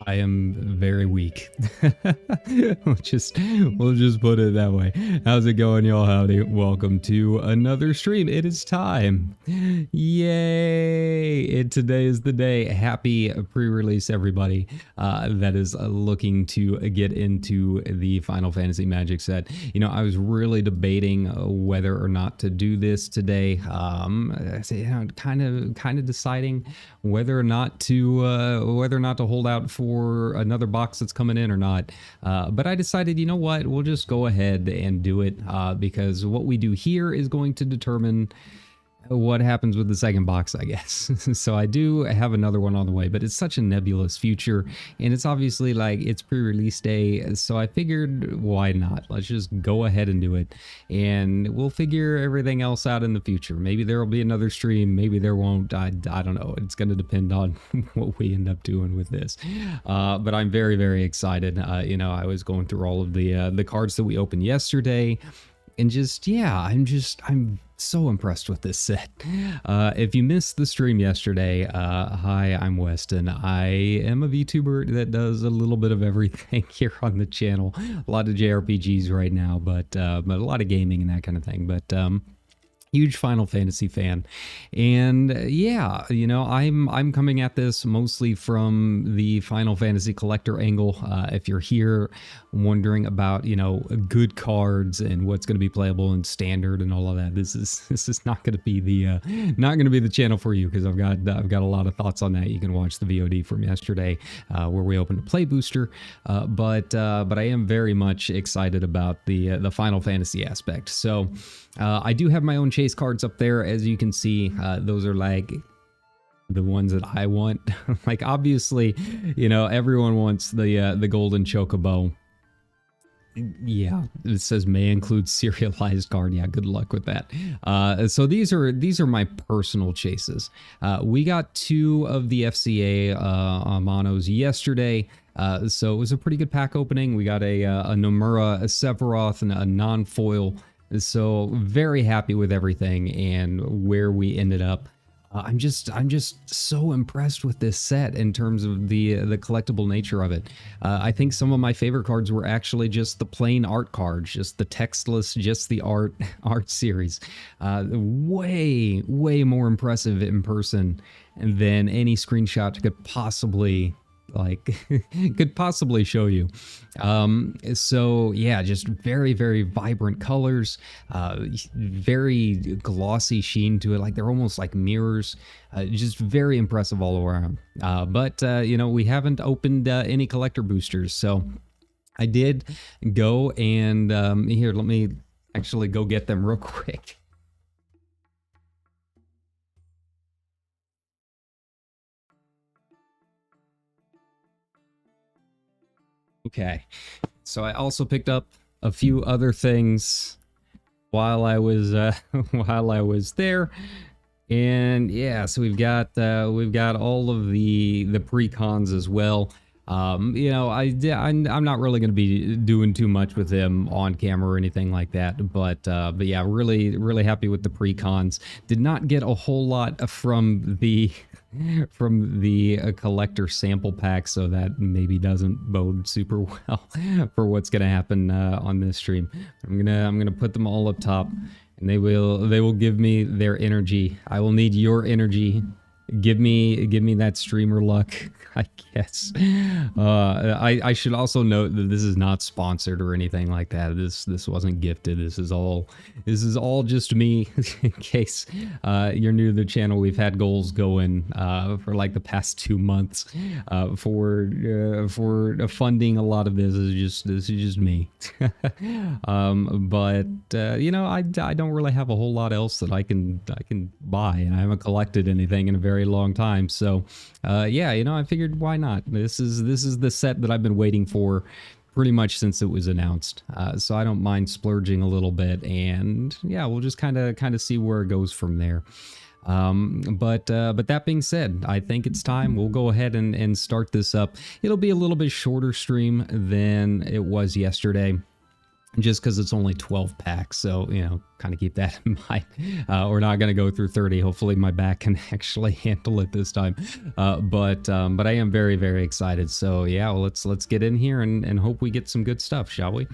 I am very weak. we'll just put it that way. How's it going, y'all? Howdy. Welcome to another stream. It is time. Yay! Today is the day. Happy pre-release, everybody that is looking to get into the Final Fantasy Magic set. You know, I was really debating whether or not to do this today. Kind of deciding whether or not to hold out for another box that's coming in or not. But I decided, you know what, we'll just go ahead and do it because what we do here is going to determine what happens with the second box, I guess. So I do have another one on the way, but it's such a nebulous future, and it's obviously like it's pre-release day, so I figured why not? Let's just go ahead and do it, and we'll figure everything else out in the future. Maybe there will be another stream, maybe there won't. I don't know. It's going to depend on what we end up doing with this. But I'm very, very excited. You know, I was going through all of the cards that we opened yesterday, and just, yeah, I'm so impressed with this set. If you missed the stream yesterday, hi, I'm Weston. I am a VTuber that does a little bit of everything here on the channel. A lot of JRPGs right now, but a lot of gaming and that kind of thing. But huge Final Fantasy fan, and yeah, you know, I'm coming at this mostly from the Final Fantasy collector angle. If you're here wondering about, you know, good cards and what's going to be playable in standard and all of that, this is not going to be the channel for you, because I've got a lot of thoughts on that. You can watch the VOD from yesterday where we opened a play booster, but I am very much excited about the Final Fantasy aspect. So I do have my own chase cards up there, as you can see. Those are like the ones that I want. Like, obviously, you know, everyone wants the golden chocobo. Yeah, it says may include serialized card. Yeah, good luck with that. So these are my personal chases. We got 2 of the FCA monos yesterday. So it was a pretty good pack opening. We got a Nomura, a Sephiroth, and a non-foil. So very happy with everything and where we ended up. I'm just so impressed with this set in terms of the collectible nature of it. I think some of my favorite cards were actually just the plain art cards, just the textless, just the art series. Way more impressive in person than any screenshot could possibly show you. So yeah, just very vibrant colors, very glossy sheen to it, like they're almost like mirrors. Just very impressive all around. But you know, we haven't opened any collector boosters, so I did go and here, let me actually go get them real quick. Okay, so I also picked up a few other things while I was while I was there, and yeah, so we've got all of the pre-cons as well. You know, I'm not really going to be doing too much with them on camera or anything like that, but yeah, really happy with the pre-cons. Did not get a whole lot from the collector sample pack, so that maybe doesn't bode super well for what's going to happen on this stream. I'm gonna put them all up top, and they will give me their energy. I will need your energy. Give me that streamer luck, I guess. I should also note that this is not sponsored or anything like that. This wasn't gifted. This is all just me. In case you're new to the channel, we've had goals going for like the past 2 months for funding a lot of this. This is just me. But you know, I don't really have a whole lot else that I can buy, and I haven't collected anything in a very long time. So yeah, you know, I figured why not. This is the set that I've been waiting for pretty much since it was announced. So I don't mind splurging a little bit, and yeah, we'll just kind of see where it goes from there. But that being said, I think it's time. We'll go ahead and start this up. It'll be a little bit shorter stream than it was yesterday, just because it's only 12 packs, so, you know, kind of keep that in mind. We're not going to go through 30. Hopefully my back can actually handle it this time. But I am very excited. So yeah, well, let's get in here and hope we get some good stuff, shall we?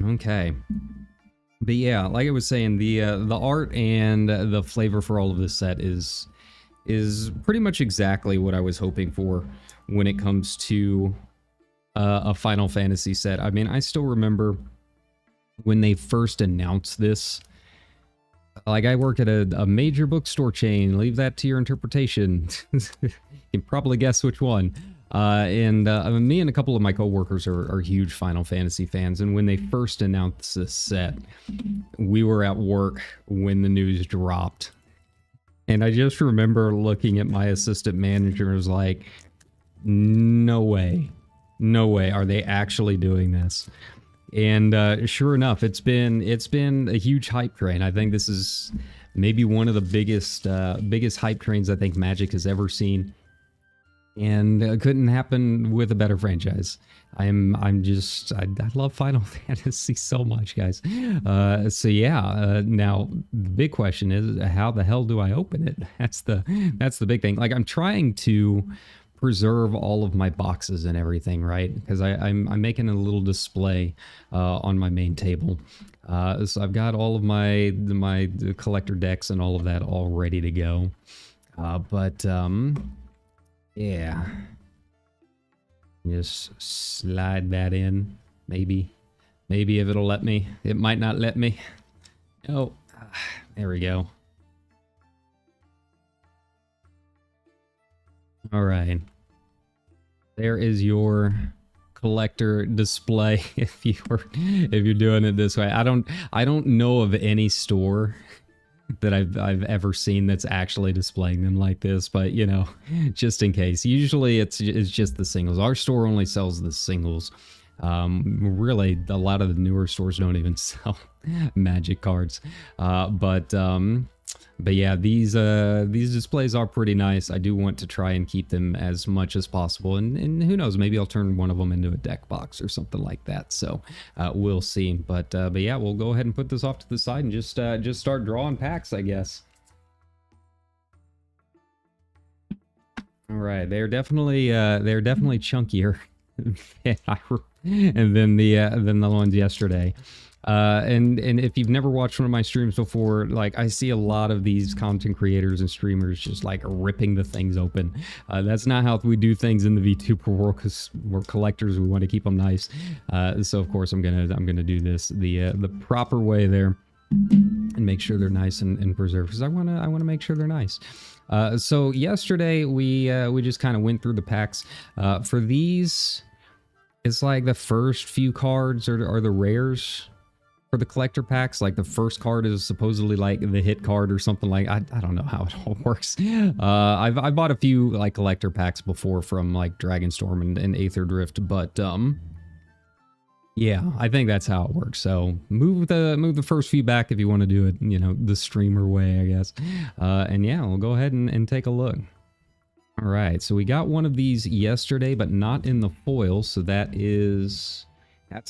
Okay. But yeah, like I was saying, the art and the flavor for all of this set is pretty much exactly what I was hoping for when it comes to a Final Fantasy set. I mean, I still remember when they first announced this. Like, I work at a major bookstore chain. Leave that to your interpretation. You can probably guess which one. And me and a couple of my coworkers are huge Final Fantasy fans. And when they first announced this set, we were at work when the news dropped. And I just remember looking at my assistant manager and was like, no way. No way are they actually doing this. And sure enough, it's been a huge hype train. I think this is maybe one of the biggest hype trains I think Magic has ever seen, and couldn't happen with a better franchise. I love Final Fantasy so much, guys. So yeah, now the big question is, how the hell do I open it? That's the big thing. Like, I'm trying to preserve all of my boxes and everything, right? Because I'm making a little display on my main table. So I've got all of my collector decks and all of that all ready to go. But yeah, just slide that in. Maybe if it'll let me. It might not let me. Oh, there we go. All right, there is your collector display. If you're doing it this way, I don't know of any store that I've ever seen that's actually displaying them like this, but you know, just in case. Usually it's just the singles. Our store only sells the singles. Really, a lot of the newer stores don't even sell Magic cards. But yeah, these displays are pretty nice. I do want to try and keep them as much as possible, and who knows, maybe I'll turn one of them into a deck box or something like that. So we'll see. But yeah, we'll go ahead and put this off to the side and just start drawing packs, I guess. All right, they're definitely chunkier than the ones yesterday. And if you've never watched one of my streams before, like, I see a lot of these content creators and streamers just like ripping the things open. That's not how we do things in the VTuber world, because we're collectors. We want to keep them nice. So of course I'm gonna do this the proper way there, and make sure they're nice and preserved, because I wanna make sure they're nice. So yesterday we just kind of went through the packs. For these, it's like the first few cards are the rares. for the collector packs. Like the first card is supposedly like the hit card or something. Like I don't know how it all works. I've bought a few like collector packs before from like Dragonstorm and Aether Drift, but yeah, I think that's how it works. So move the first few back if you want to do it, you know, the streamer way, I guess. And yeah, we'll go ahead and take a look. All right, so we got one of these yesterday, but not in the foil. So that's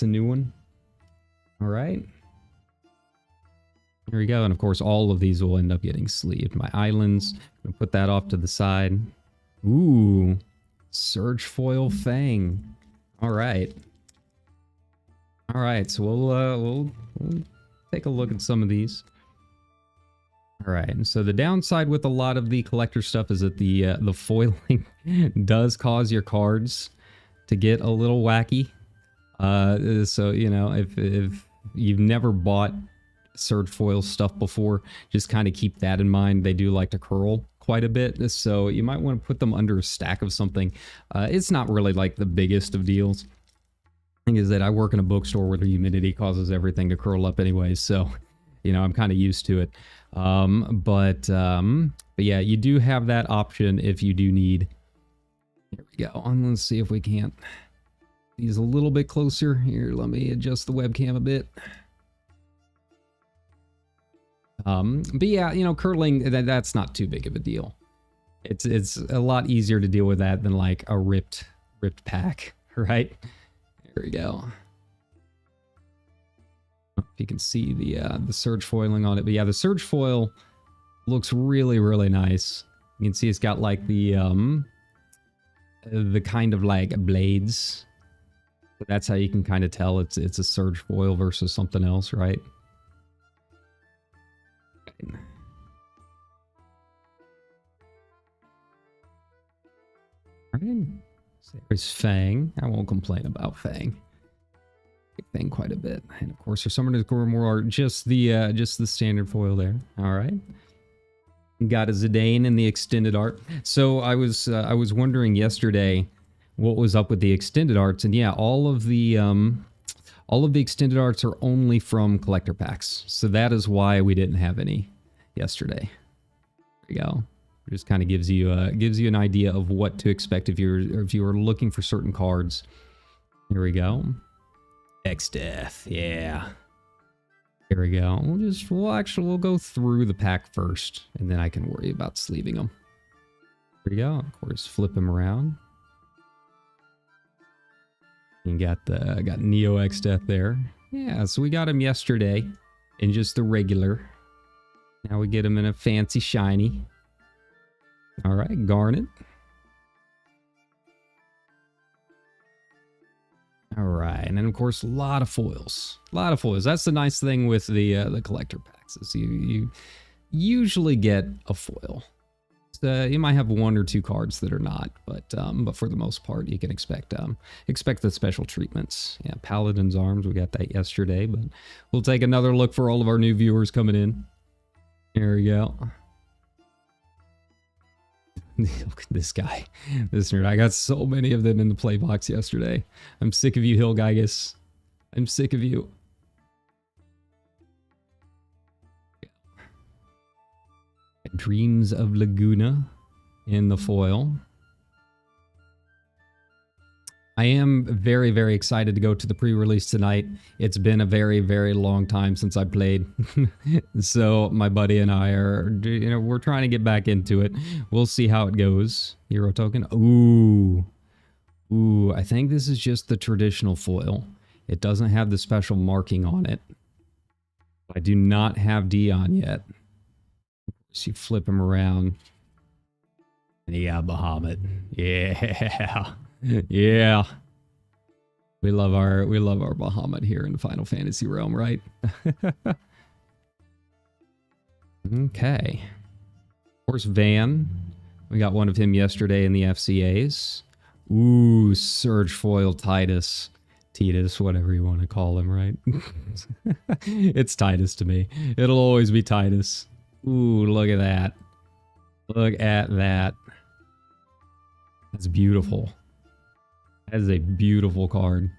a new one. All right. Here we go. And of course, all of these will end up getting sleeved. My islands, I'm gonna put that off to the side. Ooh, Surge Foil Fang. All right. All right, so we'll take a look at some of these. All right, and so the downside with a lot of the collector stuff is that the foiling does cause your cards to get a little wacky. So you know, if you've never bought Surge Foil stuff before, just kind of keep that in mind. They do like to curl quite a bit, so you might want to put them under a stack of something. It's not really like the biggest of deals. Thing is that I work in a bookstore where the humidity causes everything to curl up anyways, so you know I'm kind of used to it. But yeah, you do have that option if you do need. Here we go. Let's see if we can't. These a little bit closer here. Let me adjust the webcam a bit. But yeah, you know, curling, that's not too big of a deal. It's a lot easier to deal with that than like a ripped pack, right? Here we go. If you can see the surge foiling on it, but yeah, the surge foil looks really, really nice. You can see it's got like the kind of like blades. So that's how you can kind of tell it's a surge foil versus something else, right? Alright, so there's Fang. I won't complain about Fang. Fang quite a bit, and of course, for Summoner's Grimoire, just the standard foil there. All right, got a Zidane in the extended art. So I was wondering yesterday what was up with the extended arts, and yeah, all of the extended arts are only from collector packs. So that is why we didn't have any yesterday. There you go. It just kind of gives you an idea of what to expect if you were looking for certain cards. Here we go. X-Death, yeah. Here we go. We'll go through the pack first, and then I can worry about sleeving them. Here we go. Of course, flip them around. You got Neo X-Death there. Yeah, so we got him yesterday in just the regular. Now we get him in a fancy shiny. All right, Garnet. All right, and then of course a lot of foils. That's the nice thing with the collector packs is you usually get a foil. So you might have one or two cards that are not, but for the most part you can expect the special treatments. Yeah, Paladin's Arms, we got that yesterday, but we'll take another look for all of our new viewers coming in. There we go. Look at this guy, this nerd. I got so many of them in the play box yesterday. I'm sick of you, Hilgigus. I'm sick of you. Dreams of Laguna in the foil. I am very, very excited to go to the pre-release tonight. It's been a very, very long time since I played. So my buddy and I are, you know, we're trying to get back into it. We'll see how it goes. Hero token. Ooh, I think this is just the traditional foil. It doesn't have the special marking on it. I do not have Dion yet. So you flip him around. And you got Bahamut. Yeah. Yeah. We love our Bahamut here in the Final Fantasy realm, right? Okay. Of course, Van. We got one of him yesterday in the FCAs. Ooh, Surge Foil Titus. Titus, whatever you want to call him, right? It's Titus to me. It'll always be Titus. Ooh, look at that. Look at that. That's beautiful. That is a beautiful card.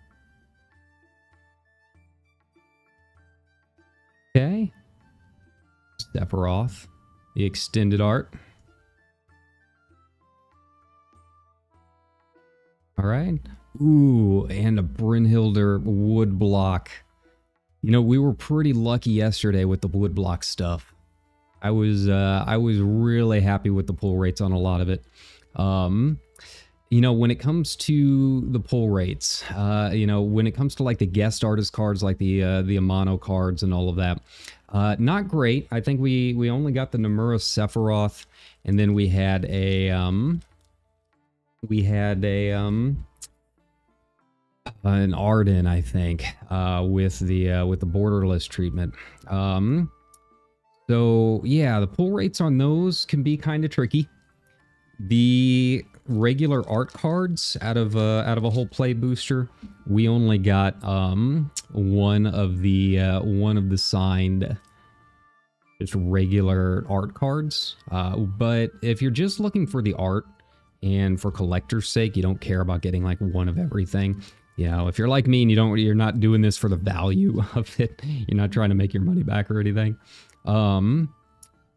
Okay. Sephiroth. The extended art. All right. Ooh, and a Brynhilder wood block. You know, we were pretty lucky yesterday with the wood block stuff. I was really happy with the pull rates on a lot of it. You know, when it comes to the pull rates, you know, when it comes to like the guest artist cards, like the Amano cards and all of that, not great. I think we only got the Nomura Sephiroth, and then we had an Arden, I think, with the borderless treatment. So yeah, the pull rates on those can be kind of tricky. The regular art cards out of a whole play booster, we only got one of the signed just regular art cards. But if you're just looking for the art and for collector's sake, you don't care about getting like one of everything. You know, if you're like me and you're not doing this for the value of it, you're not trying to make your money back or anything.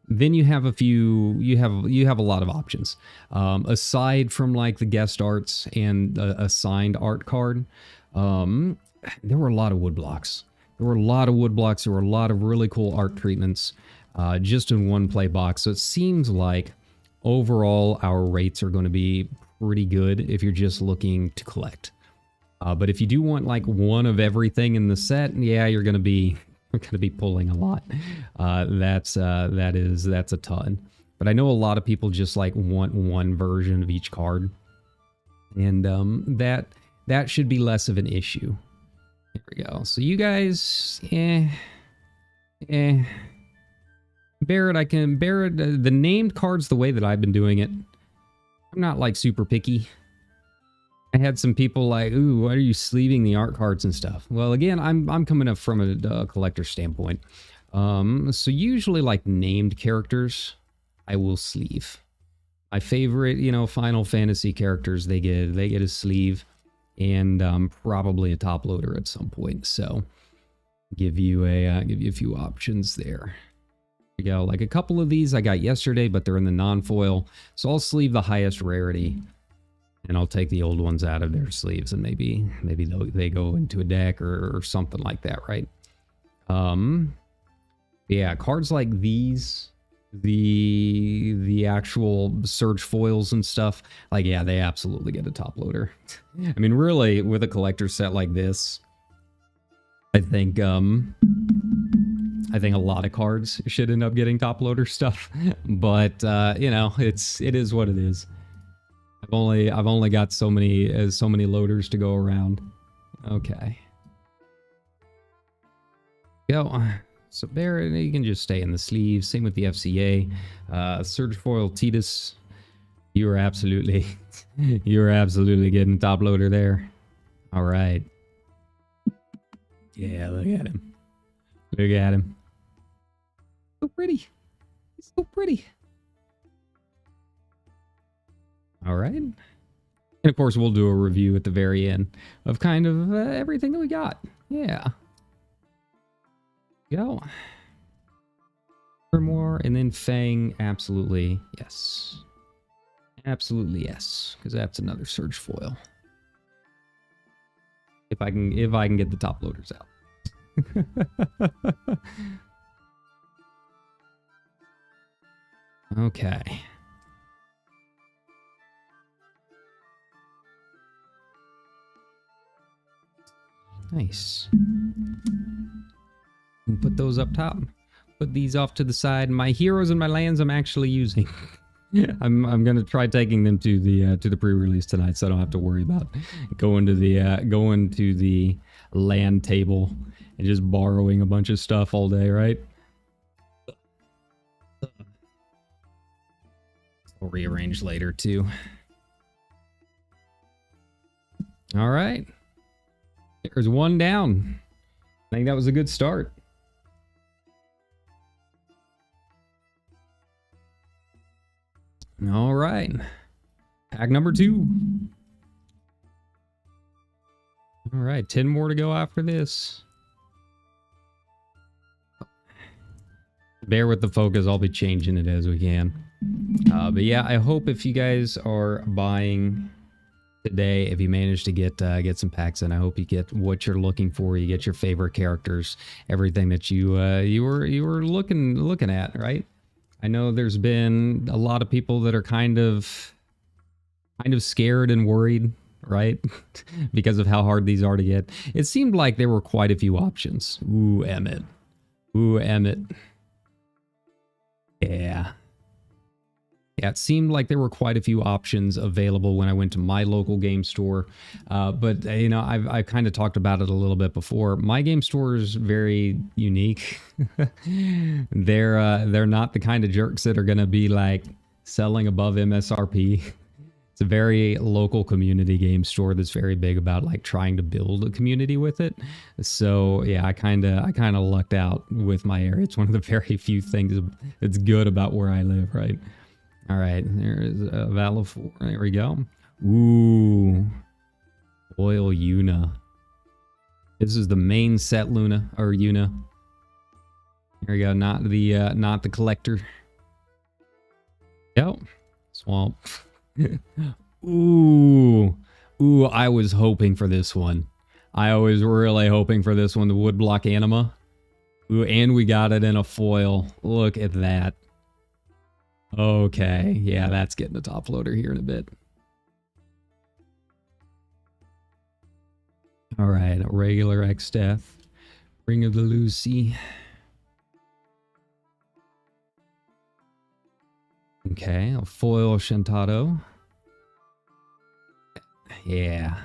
Then you have a lot of options. Aside from like the guest arts and a signed art card, there were a lot of wood blocks. There were a lot of really cool art treatments, just in one play box. So it seems like overall our rates are going to be pretty good if you're just looking to collect. But if you do want like one of everything in the set, yeah, you're going to be pulling a lot. That's a ton. But I know a lot of people just like want one version of each card, and that should be less of an issue. There we go. So you guys, Barrett, I can Barrett the named cards the way that I've been doing it. I'm not like super picky. I had some people like, ooh, why are you sleeving the art cards and stuff? Well, again, I'm coming up from a collector standpoint. So usually like named characters, I will sleeve. My favorite, you know, Final Fantasy characters, they get a sleeve, and probably a top loader at some point. So give you a few options there. There you go. Like a couple of these I got yesterday, but they're in the non-foil. So I'll sleeve the highest rarity. And I'll take the old ones out of their sleeves, and maybe they go into a deck or something like that, right? Yeah, cards like these, the actual surge foils and stuff, like, yeah, they absolutely get a top loader. I mean, really, with a collector set like this, I think a lot of cards should end up getting top loader stuff. But you know, it is what it is. I've only got so many loaders to go around. Okay. Go. So Barrett, you can just stay in the sleeve. Same with the FCA. Surge Foil Titus. You're absolutely getting top loader there. All right. Yeah, look at him. Look at him. So pretty. He's so pretty. All right. And of course, we'll do a review at the very end of kind of everything that we got. Yeah. Go. For more, and then Fang, absolutely yes. Absolutely yes, because that's another surge foil. If I can get the top loaders out. Okay. Nice. And put those up top. Put these off to the side. My heroes and my lands I'm actually using. I'm gonna try taking them to the pre-release tonight, so I don't have to worry about going to the land table and just borrowing a bunch of stuff all day, right? I'll rearrange later too. All right. There's one down. I think that was a good start. All right. Pack number 2. All right, 10 more to go after this. Bear with the focus. I'll be changing it as we can. But yeah, I hope if you guys are buying today, if you manage to get some packs in, I hope you get what you're looking for. You get your favorite characters, everything that you were looking at, right? I know there's been a lot of people that are kind of scared and worried, right? Because of how hard these are to get. It seemed like there were quite a few options. Ooh, Emmett. Ooh, Emmett. Yeah. Yeah, it seemed like there were quite a few options available when I went to my local game store. But, you know, I've kind of talked about it a little bit before. My game store is very unique. They're not the kind of jerks that are going to be, like, selling above MSRP. It's a very local community game store that's very big about, like, trying to build a community with it. So, yeah, I kind of lucked out with my area. It's one of the very few things that's good about where I live, right? All right, there is a Valor 4. There we go. Ooh. Oil Yuna. This is the main set Luna, or Yuna. There we go, not the collector. Yep. Swamp. Ooh. Ooh, I was hoping for this one. I was really hoping for this one, the Woodblock Anima. Ooh, and we got it in a foil. Look at that. Okay, yeah, that's getting a top loader here in a bit. All right, a regular X-Death. Ring of the Lucy. Okay, a foil Shintado. Yeah.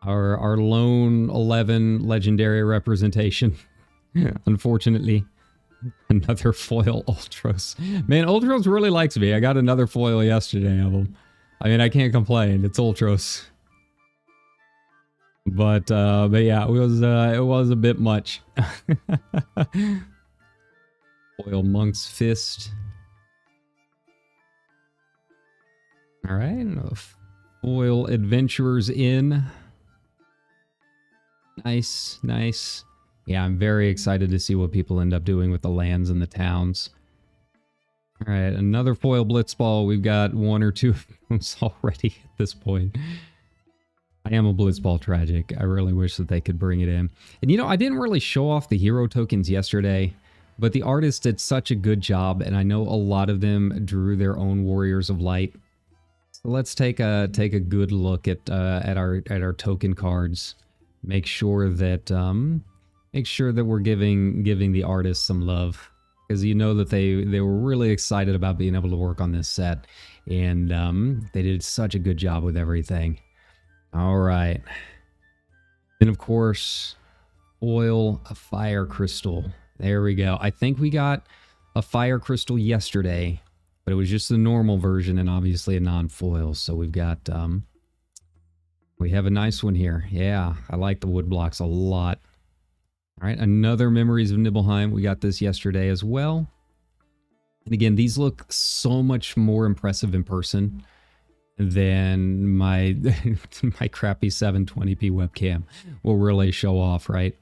Our lone 11 legendary representation. Unfortunately. Another foil Ultros. Man, Ultros really likes me. I got another foil yesterday of them. I mean, I can't complain. It's Ultros. But yeah, it was a bit much. Foil Monk's Fist. All right, foil Adventurer's Inn. Nice, nice. Yeah, I'm very excited to see what people end up doing with the lands and the towns. All right, another foil Blitzball. We've got one or two of those already at this point. I am a Blitzball tragic. I really wish that they could bring it in. And you know, I didn't really show off the hero tokens yesterday, but the artist did such a good job, and I know a lot of them drew their own Warriors of Light. So let's take a good look at our token cards. Make sure that we're giving the artists some love, because you know that they were really excited about being able to work on this set, and they did such a good job with everything. All right, then of course, foil a Fire Crystal. There we go. I think we got a Fire Crystal yesterday, but it was just the normal version and obviously a non-foil. So we've got we have a nice one here. Yeah, I like the wood blocks a lot. All right, another Memories of Nibelheim. We got this yesterday as well. And again, these look so much more impressive in person than my my crappy 720p webcam will really show off, right?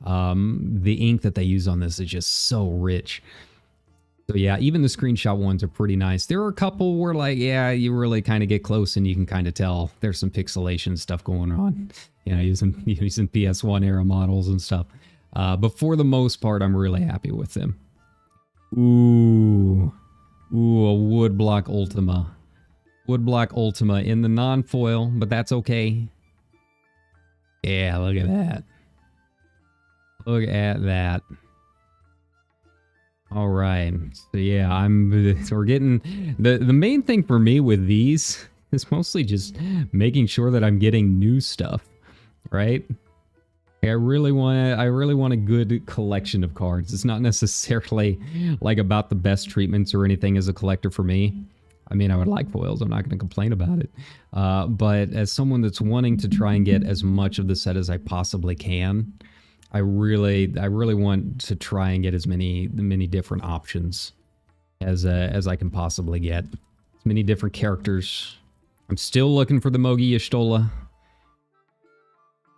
The ink that they use on this is just so rich. So yeah, even the screenshot ones are pretty nice. There are a couple where, like, yeah, you really kind of get close and you can kind of tell there's some pixelation stuff going on. You know, using PS1 era models and stuff. But for the most part, I'm really happy with them. Ooh, a Woodblock Ultima. Woodblock Ultima in the non-foil, but that's okay. Yeah, look at that. Look at that. All right. So yeah, we're getting the main thing for me with these is mostly just making sure that I'm getting new stuff, right? I really want a good collection of cards. It's not necessarily like about the best treatments or anything as a collector for me. I mean, I would like foils. I'm not going to complain about it. But as someone that's wanting to try and get as much of the set as I possibly can, I really want to try and get as many different options as I can possibly get. As many different characters. I'm still looking for the Mogi Y'shtola.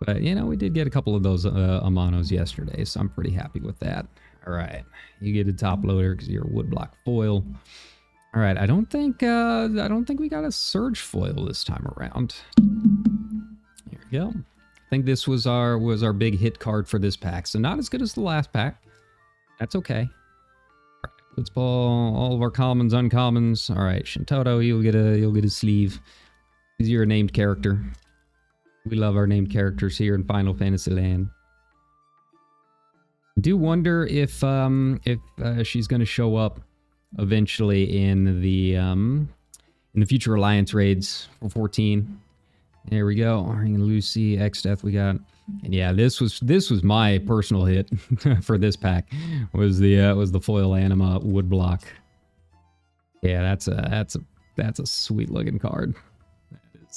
But, you know, we did get a couple of those Amanos yesterday, so I'm pretty happy with that. All right, you get a top loader because you're a woodblock foil. All right, I don't think we got a surge foil this time around. Here we go. I think this was our big hit card for this pack, so not as good as the last pack. That's okay. All right, let's pull all of our commons, uncommons. All right, Shintaro, you'll get a sleeve. You're a named character. We love our named characters here in Final Fantasy Land. I do wonder if she's going to show up eventually in the future Alliance raids for 14. There we go. Ring and Lucy, X-Death we got. And yeah, this was my personal hit for this pack. Was the foil anima woodblock. Yeah, that's a sweet looking card.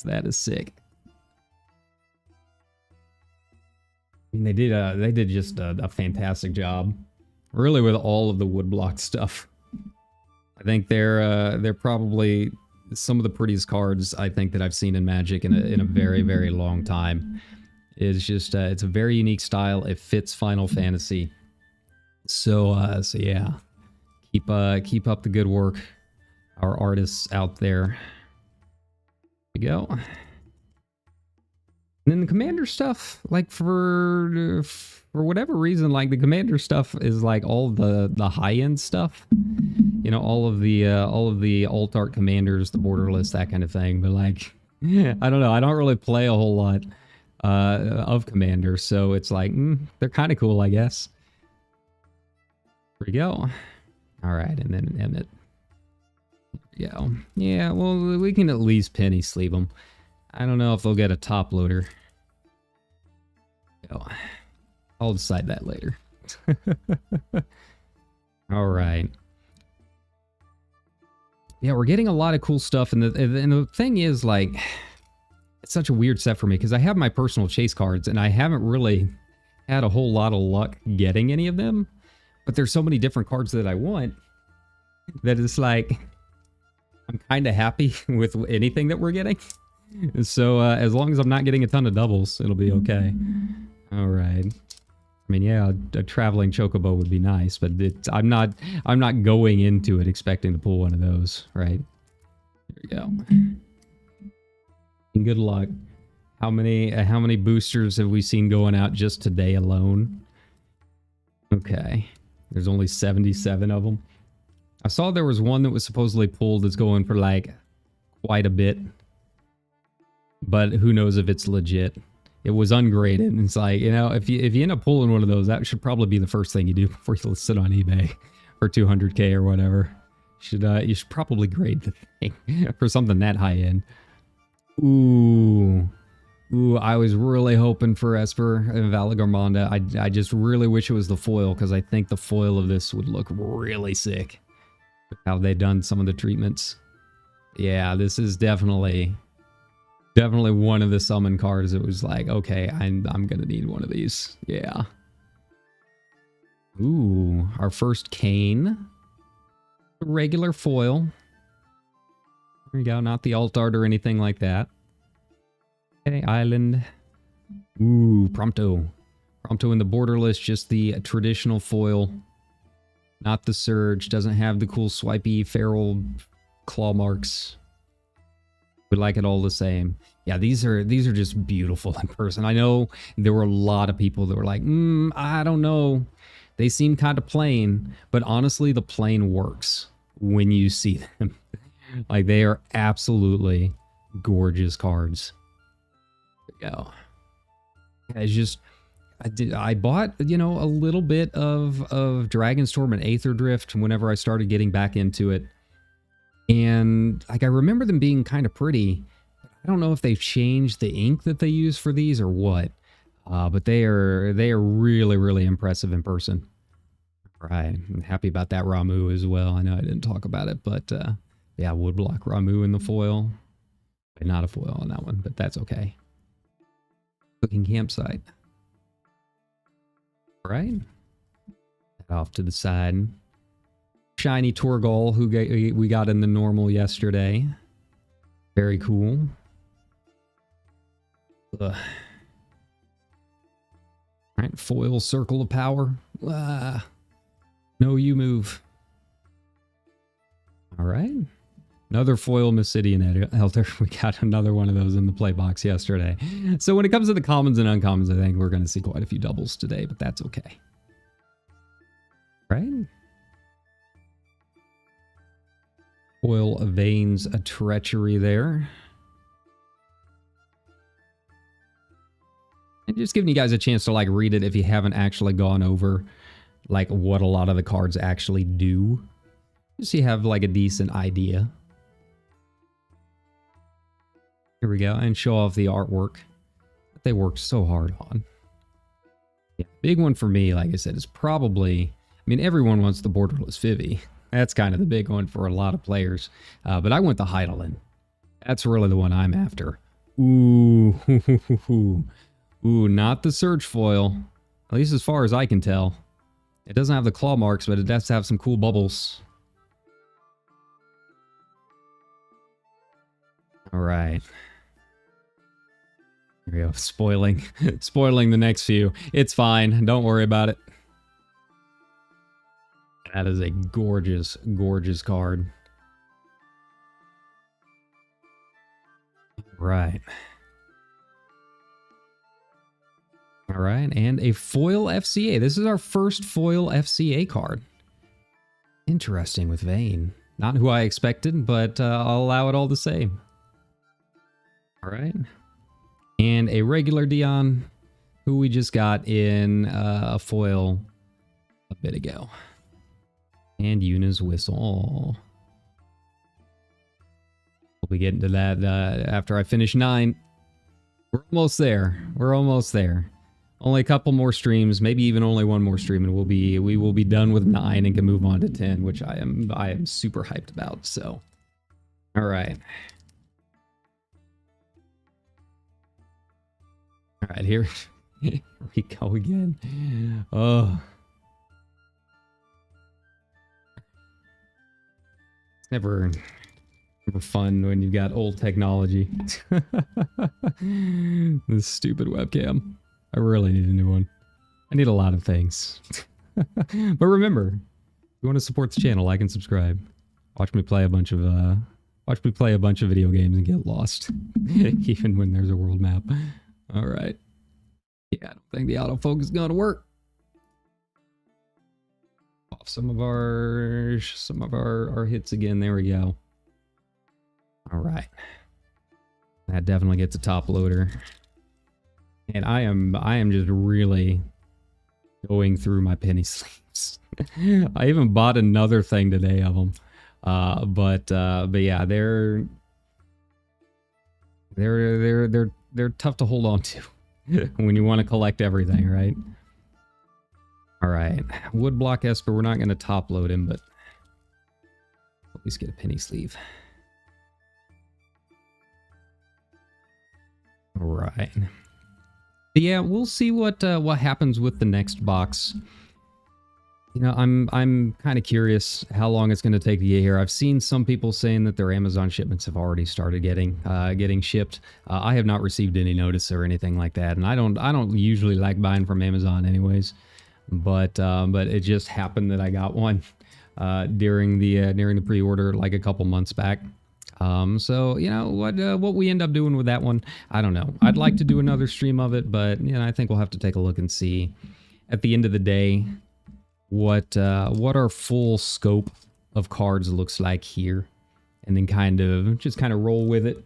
That is sick. I mean, they did just a fantastic job, really, with all of the woodblock stuff. I think they're probably some of the prettiest cards I think that I've seen in Magic in a very, very long time. It's just it's a very unique style. It fits Final Fantasy. So yeah, keep up the good work, our artists out there. Here we go. And then the commander stuff, like for whatever reason, like the commander stuff is like all the high end stuff. You know, all of the alt art commanders, the borderless, that kind of thing. But like, I don't know. I don't really play a whole lot of commanders, so it's like they're kind of cool, I guess. Here we go. All right, and then Emmett. Here we go. Yeah, well, we can at least penny sleeve them. I don't know if they'll get a top loader. Oh, I'll decide that later. All right. Yeah, we're getting a lot of cool stuff, and the thing is, like, it's such a weird set for me because I have my personal chase cards, and I haven't really had a whole lot of luck getting any of them. But there's so many different cards that I want that it's like I'm kind of happy with anything that we're getting. So as long as I'm not getting a ton of doubles, it'll be okay. All right. I mean, yeah, a traveling chocobo would be nice, but I'm not going into it expecting to pull one of those, right? Here we go. And good luck. How many boosters have we seen going out just today alone? Okay. There's only 77 of them. I saw there was one that was supposedly pulled that's going for like quite a bit. But who knows if it's legit. It was ungraded. And it's like, you know, if you end up pulling one of those, that should probably be the first thing you do before you list it on eBay for 200K or whatever. You should probably grade the thing for something that high end. Ooh, I was really hoping for Esper and Valagarmonda. I just really wish it was the foil, because I think the foil of this would look really sick. How they done some of the treatments. Yeah, this is definitely one of the summon cards. It was like, okay, I'm gonna need one of these. Yeah. Ooh, our first Kane. Regular foil. There we go, not the alt art or anything like that. Okay, Island. Ooh, Prompto. Prompto in the borderless, just the traditional foil. Not the Surge. Doesn't have the cool swipey feral claw marks. We like it all the same. Yeah, these are just beautiful in person. I know there were a lot of people that were like, I don't know. They seem kind of plain, but honestly, the plain works when you see them. Like, they are absolutely gorgeous cards. There we go. It's just, I bought, you know, a little bit of Dragonstorm and Aether Drift whenever I started getting back into it. And like, I remember them being kind of pretty. I don't know if they've changed the ink that they use for these or what. But they are really, really impressive in person. All right, I'm happy about that Ramu as well. I know I didn't talk about it, but yeah, woodblock Ramu in the foil. Not a foil on that one, but that's okay. Cooking campsite. All right. Off to the side. Shiny Torgal, who we got in the normal yesterday. Very cool. Ugh. All right, foil Circle of Power. No, you move. All right. Another foil Mysidian Elder. We got another one of those in the play box yesterday. So when it comes to the commons and uncommons, I think we're going to see quite a few doubles today, but that's okay. Right? Foil Veins, a Treachery there. And just giving you guys a chance to like read it if you haven't actually gone over like what a lot of the cards actually do. Just so you have like a decent idea. Here we go, and show off the artwork that they worked so hard on. Yeah, big one for me, like I said, is probably, I mean, everyone wants the borderless Vivi. That's kind of the big one for a lot of players. But I went the Heidelin. That's really the one I'm after. Ooh, ooh, not the Surge foil. At least as far as I can tell. It doesn't have the claw marks, but it does have some cool bubbles. All right. Here we go. Spoiling the next few. It's fine. Don't worry about it. That is a gorgeous, gorgeous card. Right. All right, and a foil FCA. This is our first foil FCA card. Interesting with Vayne. Not who I expected, but I'll allow it all the same. All right. And a regular Dion, who we just got in a foil a bit ago. And Yuna's Whistle. We'll be getting to that after I finish 9. We're almost there. We're almost there. Only a couple more streams, maybe even only one more stream, and we will be done with 9 and can move on to 10, which I am super hyped about. So, all right. All right, here we go again. Oh. It's never fun when you've got old technology. This stupid webcam. I really need a new one. I need a lot of things. But remember, if you want to support the channel, like and subscribe. Watch me play a bunch of video games and get lost. Even when there's a world map. All right. Yeah, I don't think the autofocus is going to work. Off some of our hits again. There we go. All right. That definitely gets a top loader. And I am just really going through my penny sleeves. I even bought another thing today of them. But yeah, they're tough to hold on to when you want to collect everything, right? All right, Woodblock Esper. We're not going to top load him, but at least get a penny sleeve. All right. But yeah, we'll see what happens with the next box. You know, I'm kind of curious how long it's going to take to get here. I've seen some people saying that their Amazon shipments have already started getting shipped. I have not received any notice or anything like that, and I don't usually like buying from Amazon anyways. But it just happened that I got one during the pre-order like a couple months back. So you know what we end up doing with that one, I don't know. I'd like to do another stream of it, but you know, I think we'll have to take a look and see at the end of the day what our full scope of cards looks like here, and then kind of roll with it.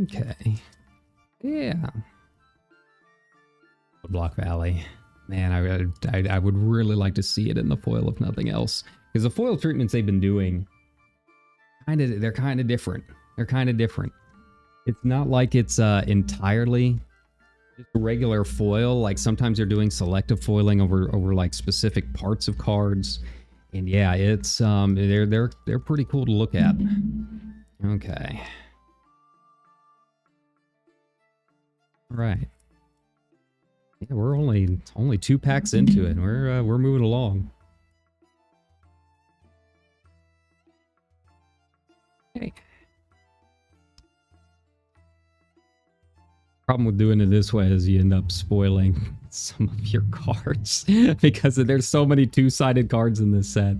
Okay. Yeah. Block Valley. Man, I would really like to see it in the foil, if nothing else. Because the foil treatments they've been doing, they're kind of different. They're kind of different. It's not like it's entirely just a regular foil. Like sometimes they're doing selective foiling over like specific parts of cards. And yeah, it's they're pretty cool to look at. Okay. All right. Yeah, we're only 2 packs into it. We're moving along. Okay. Problem with doing it this way is you end up spoiling some of your cards because there's so many two-sided cards in this set.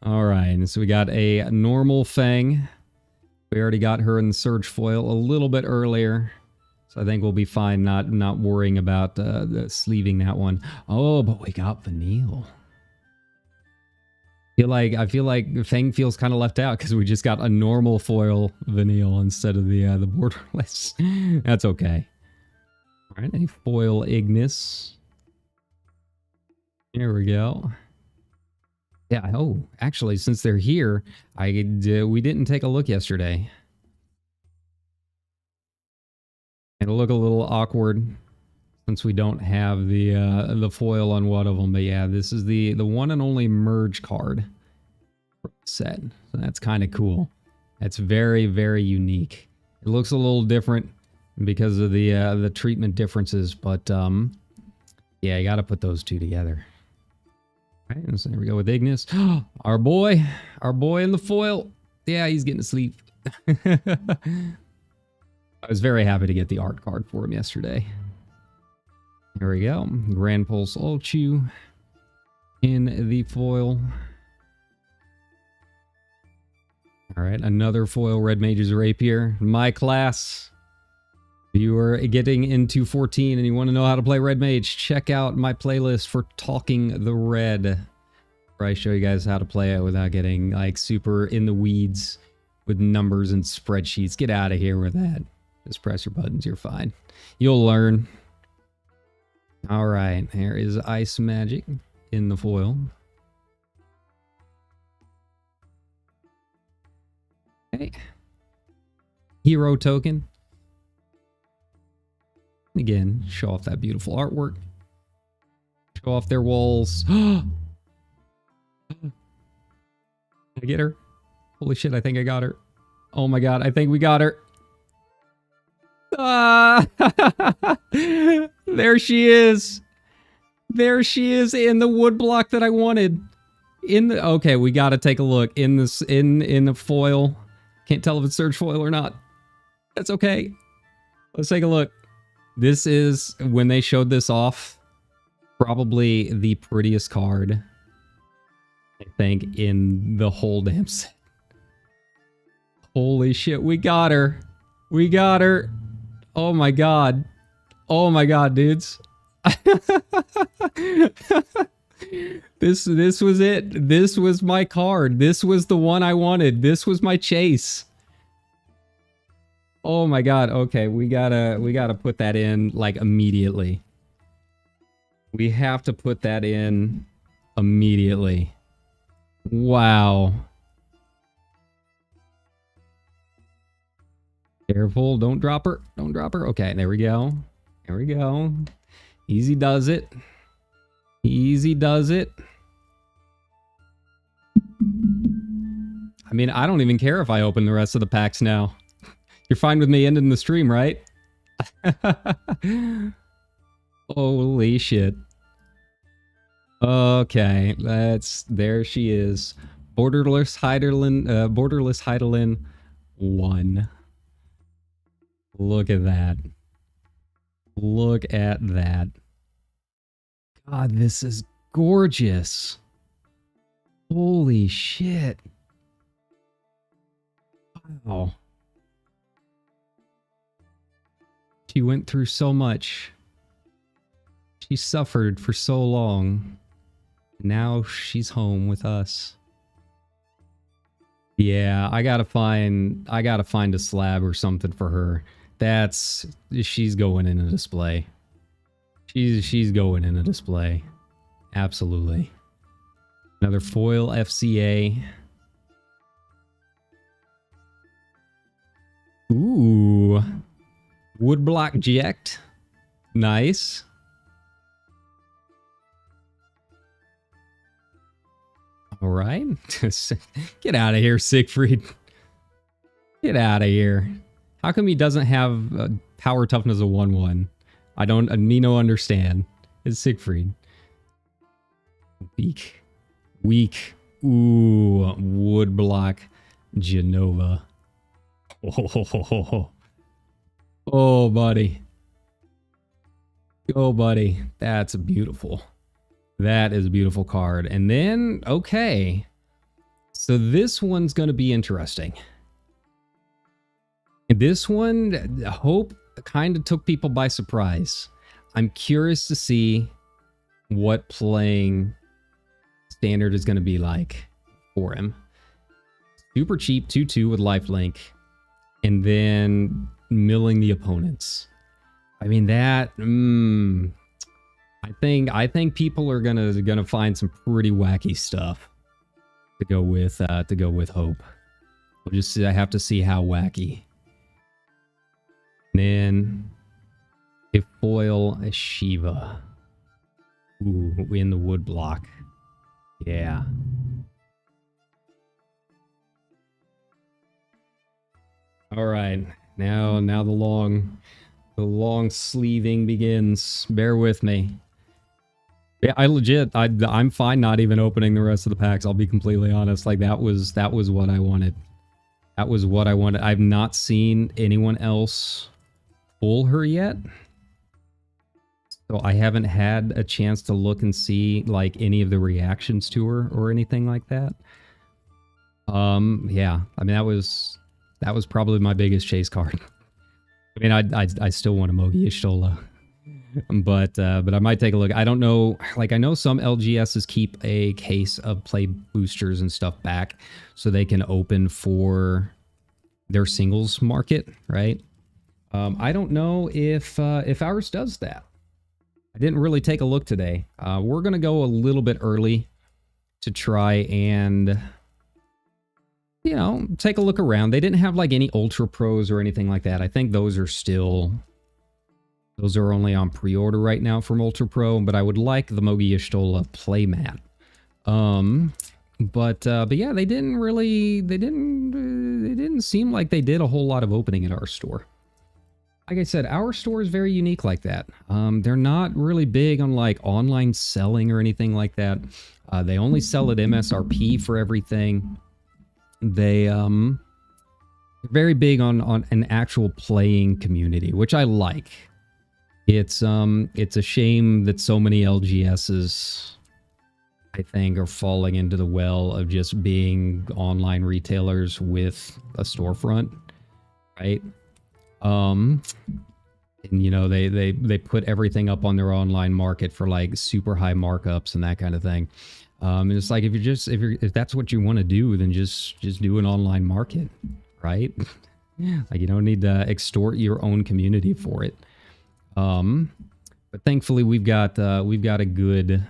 All right, so we got a normal Fang. We already got her in the Surge foil a little bit earlier, so I think we'll be fine not worrying about sleeving that one. Oh, but we got Vanille. I feel like Fang feels kind of left out because we just got a normal foil Vanille instead of the borderless. That's okay. All right, a foil Ignis. There we go. Yeah. Oh, actually, since they're here, we didn't take a look yesterday. It'll look a little awkward since we don't have the foil on one of them. But yeah, this is the one and only merge card set. So that's kind of cool. That's very, very unique. It looks a little different because of the treatment differences, but yeah, you got to put those two together. All right, so there we go with Ignis. Our boy in the foil. Yeah, he's getting to sleep. I was very happy to get the art card for him yesterday. Here we go. Grand Pulse Ulchu in the foil. All right, another foil Red Mage's Rapier. My class. If you are getting into 14 and you want to know how to play Red Mage, check out my playlist for Talking the Red, where I show you guys how to play it without getting like super in the weeds with numbers and spreadsheets. Get out of here with that. Just press your buttons, you're fine. You'll learn. All right, here is Ice Magic in the foil. Okay. Hero token. Again, show off that beautiful artwork. Show off their walls. Did I get her? Holy shit, I think I got her. Oh my god, I think we got her. There she is. There she is in the wood block that I wanted. Okay, we gotta take a look in this in the foil. Can't tell if it's Surge foil or not. That's okay. Let's take a look. This is, when they showed this off, probably the prettiest card, I think, in the whole damn set. Holy shit, we got her. We got her. Oh my god. Oh my god, dudes. This was it. This was my card. This was the one I wanted. This was my chase. Oh my god. Okay, we gotta put that in like immediately. We have to put that in immediately. Wow. Careful, don't drop her. Don't drop her. Okay, there we go. There we go. Easy does it. Easy does it. I mean, I don't even care if I open the rest of the packs now. You're fine with me ending the stream, right? Holy shit. Okay, there she is. Borderless Heidelin 1. Look at that. Look at that. God, this is gorgeous. Holy shit. Wow. She went through so much. She suffered for so long. Now she's home with us. Yeah, I gotta find a slab or something for her. She's going in a display. She's going in a display. Absolutely. Another foil FCA. Ooh. Woodblock Ject. Nice. All right. Get out of here, Siegfried. Get out of here. How come he doesn't have power toughness of 1/1? I don't, no understand. It's Siegfried. Weak. Weak. Ooh, Woodblock Genova. Oh, buddy. Go, buddy. That's beautiful. That is a beautiful card. And then, okay. So this one's going to be interesting. And this one, Hope kind of took people by surprise. I'm curious to see what playing standard is going to be like for him. Super cheap, 2/2 with lifelink. And then milling the opponents. I mean, that... I think people are gonna find some pretty wacky stuff to go with Hope. We'll just I have to see how wacky. And then if foil a Shiva. Ooh, in the wood block. Yeah. All right. Now the long sleeving begins. Bear with me. Yeah, I'm fine not even opening the rest of the packs. I'll be completely honest. Like that was what I wanted. That was what I wanted. I've not seen anyone else pull her yet. So I haven't had a chance to look and see like any of the reactions to her or anything like that. Yeah. I mean that was probably my biggest chase card. I mean I still want a Mogi Ishtola. But I might take a look. I don't know. Like, I know some LGSs keep a case of play boosters and stuff back so they can open for their singles market, right? I don't know if ours does that. I didn't really take a look today. We're going to go a little bit early to try and, you know, take a look around. They didn't have like any Ultra Pros or anything like that. I think those are still... Those are only on pre-order right now from Ultra Pro, but I would like the Mogi Ishtola playmat. But yeah, they didn't seem like they did a whole lot of opening at our store. Like I said, our store is very unique like that. They're not really big on like online selling or anything like that. They only sell at MSRP for everything. They're very big on an actual playing community, which I like. It's a shame that so many LGSs, I think, are falling into the well of just being online retailers with a storefront, right? And you know, they put everything up on their online market for like super high markups and that kind of thing. And it's like if that's what you want to do, then just do an online market, right? Like you don't need to extort your own community for it. But thankfully we've got a good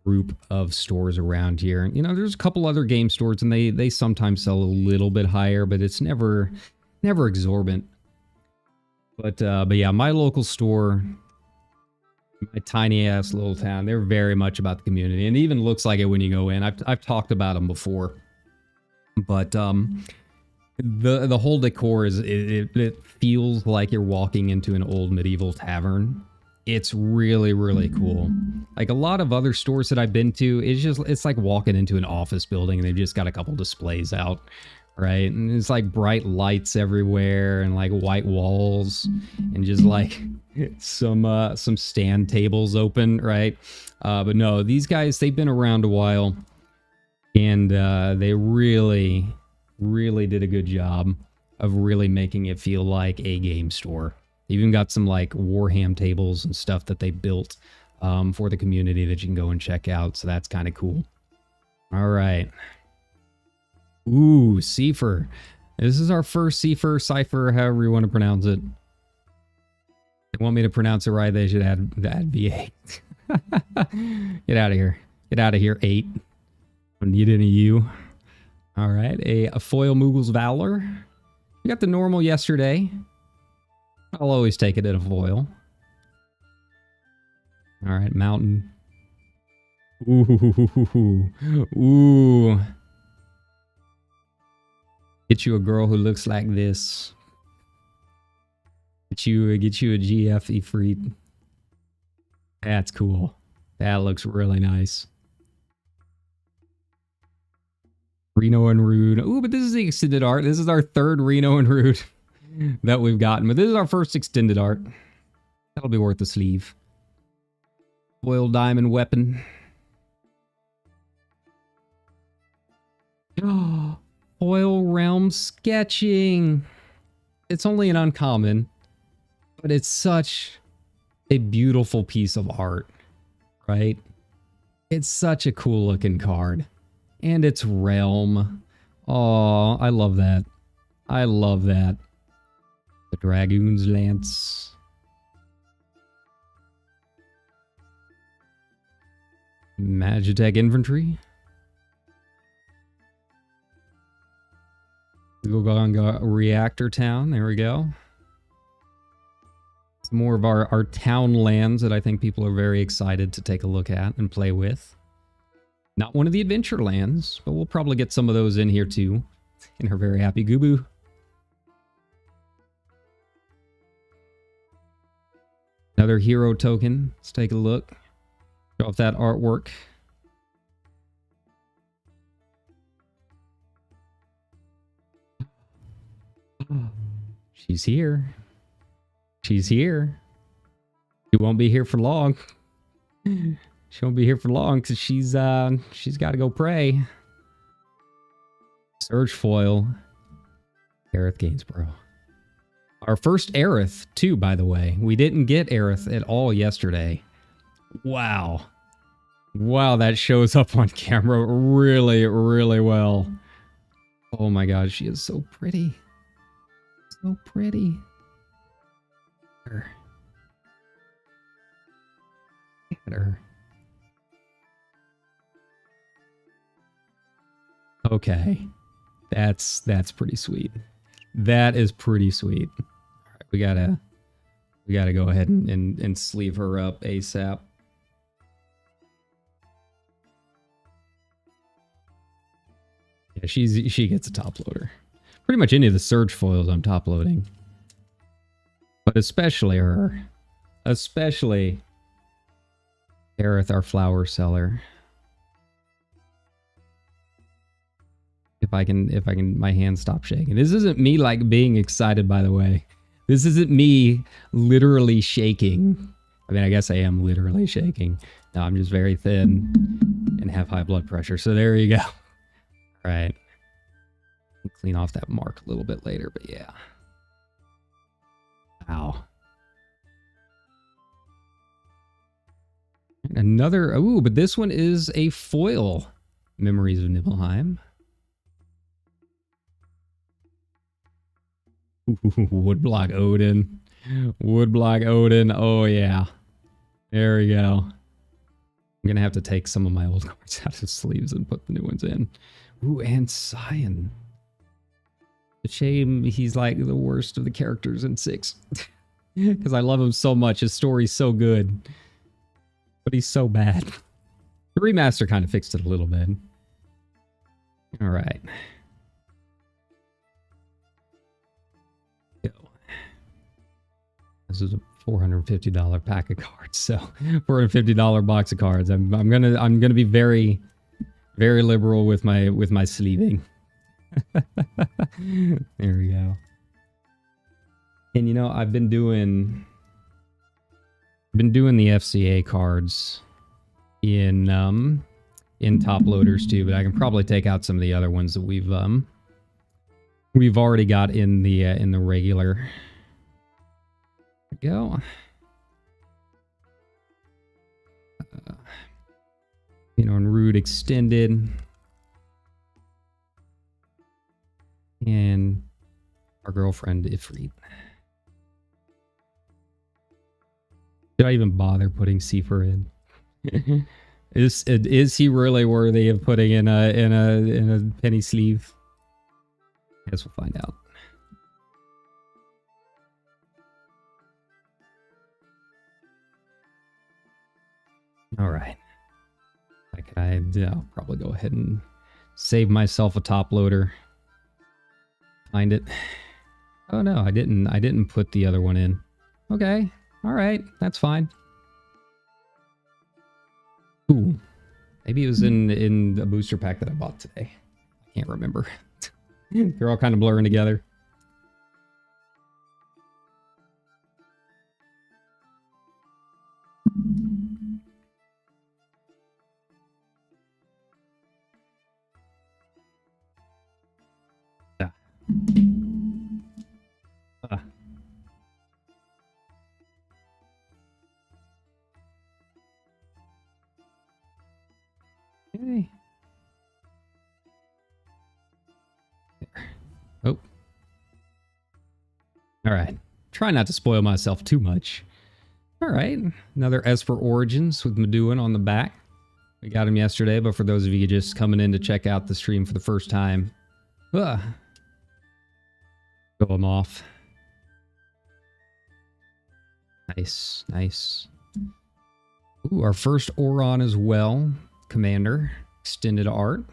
group of stores around here. You know, there's a couple other game stores and they sometimes sell a little bit higher, but it's never exorbitant. But yeah, my local store, my tiny ass little town, they're very much about the community, and it even looks like it when you go in. I've talked about them before, but the whole decor is it feels like you're walking into an old medieval tavern. It's really cool. Like a lot of other stores that I've been to, it's like walking into an office building and they've just got a couple displays out, right? And it's like bright lights everywhere and like white walls and just like some stand tables open, right? But no, these guys, they've been around a while, and they really did a good job of really making it feel like a game store. They even got some like Warham tables and stuff that they built for the community that you can go and check out. So that's kind of cool. All right. Ooh, Cipher. This is our first Cipher, however you want to pronounce it. They want me to pronounce it right, they should add V8. Get out of here. Get out of here, 8. Don't need any U. All right, a foil Moogle's Valor. We got the normal yesterday. I'll always take it at a foil. All right, Mountain. Ooh. Ooh. Get you a girl who looks like this. Get you a GF Ifrit. That's cool. That looks really nice. Reno and Rude. Ooh, but this is the extended art. This is our third Reno and Rude that we've gotten. But this is our first extended art. That'll be worth the sleeve. Foil diamond weapon. Oh, foil realm sketching. It's only an uncommon, but it's such a beautiful piece of art, right? It's such a cool looking card. And it's realm. Oh, I love that. I love that. The Dragoon's Lance. Magitech Infantry. Goganga Reactor Town. There we go. Some more of our town lands that I think people are very excited to take a look at and play with. Not one of the adventure lands, but we'll probably get some of those in here too. In our very happy Gubu. Another hero token. Let's take a look. Show off that artwork. She's here. She's here. She won't be here for long. She won't be here for long because she's got to go pray. Surge foil. Aerith Gainsborough. Our first Aerith, too, by the way. We didn't get Aerith at all yesterday. Wow. Wow, that shows up on camera really, really well. Oh my god, she is so pretty. So pretty. Look at her. Okay. That's pretty sweet. That is pretty sweet. All right, we gotta go ahead and sleeve her up ASAP. Yeah, she gets a top loader. Pretty much any of the surge foils I'm top loading. But especially her. Especially Aerith, our flower seller. If I can, my hands stop shaking. This isn't me like being excited, by the way. This isn't me literally shaking. I mean, I guess I am literally shaking. No, I'm just very thin and have high blood pressure. So there you go. All right. Clean off that mark a little bit later, but yeah. Wow. Another, ooh, but this one is a foil. Memories of Nibelheim. Ooh, Woodblock Odin. Woodblock Odin. Oh, yeah. There we go. I'm going to have to take some of my old cards out of sleeves and put the new ones in. Ooh, and Cyan. It's a shame he's like the worst of the characters in 6. Because I love him so much. His story's so good. But he's so bad. The remaster kind of fixed it a little bit. All right. This is a $450 pack of cards, so $450 box of cards. I'm gonna be very, very liberal with my sleeving. There we go. And you know, I've been doing the FCA cards in top loaders too, but I can probably take out some of the other ones that we've already got in the regular. Go. And Root Extended. And our girlfriend Ifrit. Did I even bother putting Seifer in? Is he really worthy of putting in a penny sleeve? I guess we'll find out. All right. I'll probably go ahead and save myself a top loader. Find it. Oh no, I didn't put the other one in. Okay. All right. That's fine. Ooh. Maybe it was in a booster pack that I bought today. I can't remember. They're all kind of blurring together. Okay. There. Oh. All right. Try not to spoil myself too much. All right. Another Esper Origins with Meduin on the back. We got him yesterday, but for those of you just coming in to check out the stream for the first time, go him off. Nice, nice. Ooh, our first Oron as well. Commander. Extended art.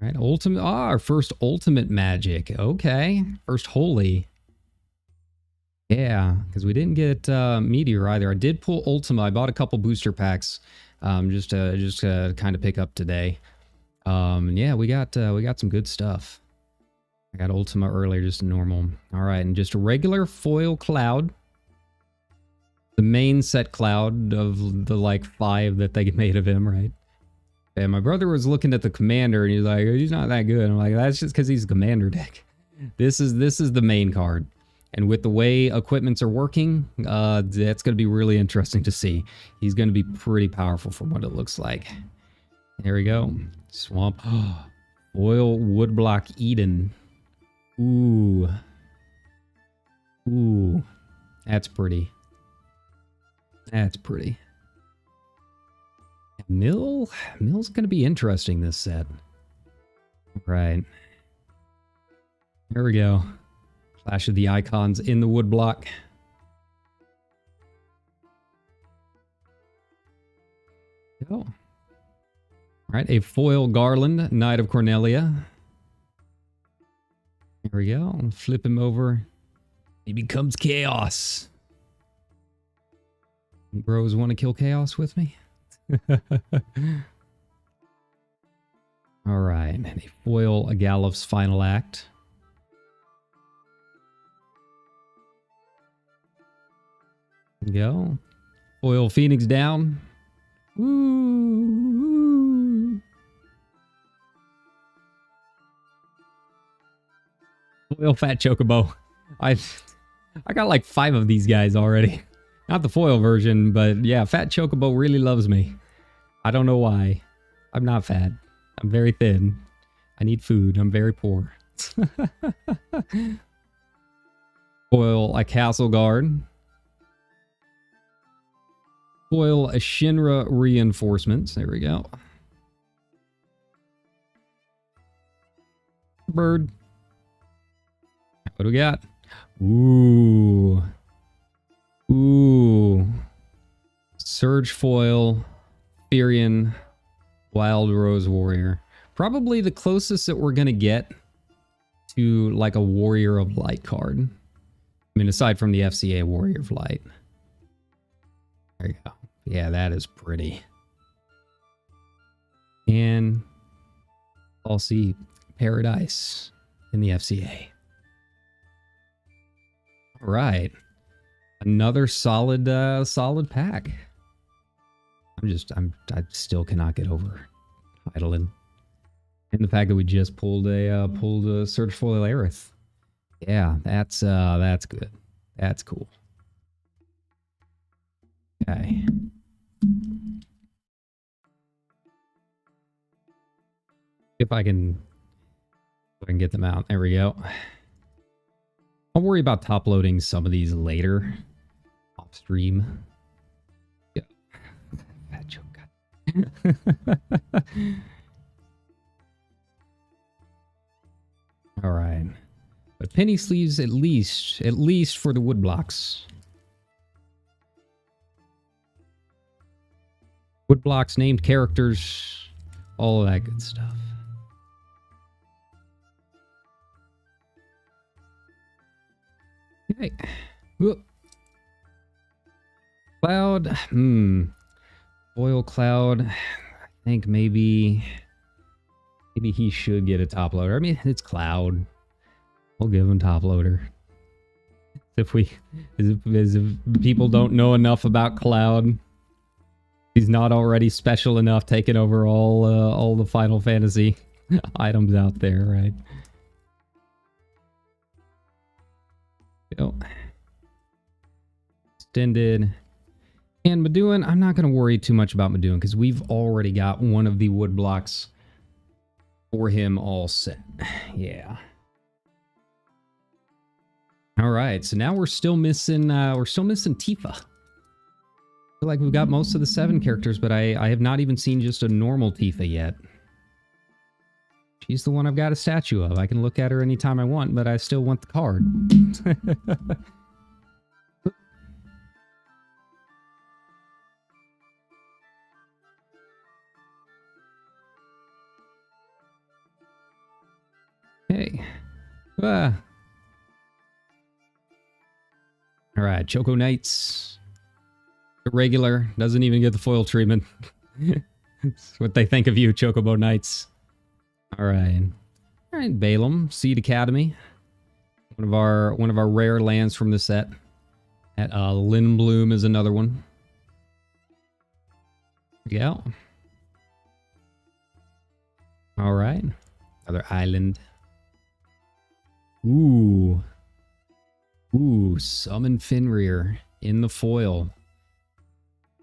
All right, ultimate. Ah, our first ultimate magic. Okay. First holy. Yeah, because we didn't get Meteor either. I did pull Ultima. I bought a couple booster packs just to kind of pick up today. Yeah, we got some good stuff. I got Ultima earlier, just normal. All right, and just a regular foil cloud. The main set cloud of the like 5 that they made of him, right? And my brother was looking at the commander and he's like, he's not that good. I'm like, that's just because he's a commander deck. This is the main card. And with the way equipments are working, that's going to be really interesting to see. He's going to be pretty powerful from what it looks like. There we go. Swamp. Foil Woodblock Eden. Ooh. Ooh. That's pretty. That's pretty. Mill's going to be interesting this set. Right. There we go. Clash of the Icons in the woodblock. Go. All right, a foil Garland, Knight of Cornelia. There we go. I'll flip him over. He becomes Chaos. You bros want to kill Chaos with me? All right, and a foil Agalof's Final Act. Go. Foil Phoenix down. Woo. Foil Fat Chocobo. I got like 5 of these guys already. Not the foil version, but yeah, Fat Chocobo really loves me. I don't know why. I'm not fat. I'm very thin. I need food. I'm very poor. Foil a Castle Guard. Foil a Shinra Reinforcements. There we go. Bird. What do we got? Ooh. Ooh. Surge Foil. Therian. Wild Rose Warrior. Probably the closest that we're going to get to like a Warrior of Light card. I mean, aside from the FCA Warrior of Light. There you go. Yeah, that is pretty. And I'll see Paradise in the FCA. All right. Another solid pack. I still cannot get over Eidolon. And the fact that we just pulled a Surge Foil Aerith. Yeah, that's good. That's cool. Okay. If I can get them out. There we go. I'll worry about top loading some of these later off stream. Yeah. Fat joke. All right. But penny sleeves at least for the wood blocks. Wood blocks, named characters, all of that good stuff. Okay. Whoop. Cloud. Foil Cloud. I think maybe he should get a top loader. I mean, it's Cloud. We'll give him top loader. If people don't know enough about Cloud, he's not already special enough, taking over all the Final Fantasy items out there, right? Go. Extended. And Maduin, I'm not going to worry too much about Maduin because we've already got one of the wood blocks for him all set. Yeah. All right, so now we're still missing Tifa. I feel like we've got most of the 7 characters, but I have not even seen just a normal Tifa yet. She's the one I've got a statue of. I can look at her anytime I want, but I still want the card. Hey. Ah. All right, Choco Knights. Regular, doesn't even get the foil treatment. That's what they think of you, Chocobo Knights. All right. All right, Balaam, Seed Academy. One of our rare lands from the set. At Lindbloom is another one. Yeah. All right. Another island. Ooh. Ooh, Summon Fenrir in the foil.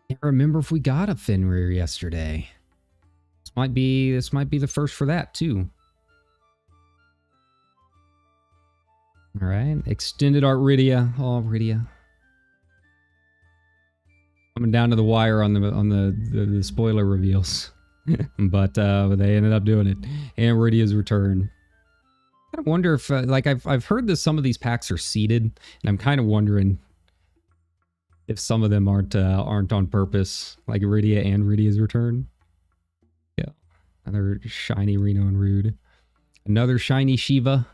Can't remember if we got a Fenrir yesterday. This might be the first for that too. All right, extended art Rydia. Oh, Rydia. Coming down to the wire on the spoiler reveals, but they ended up doing it. And Rydia's return. I wonder if like I've heard that some of these packs are seeded, and I'm kind of wondering if some of them aren't on purpose, like Rydia and Rydia's return. Yeah, another shiny Reno and Rude, another shiny Shiva,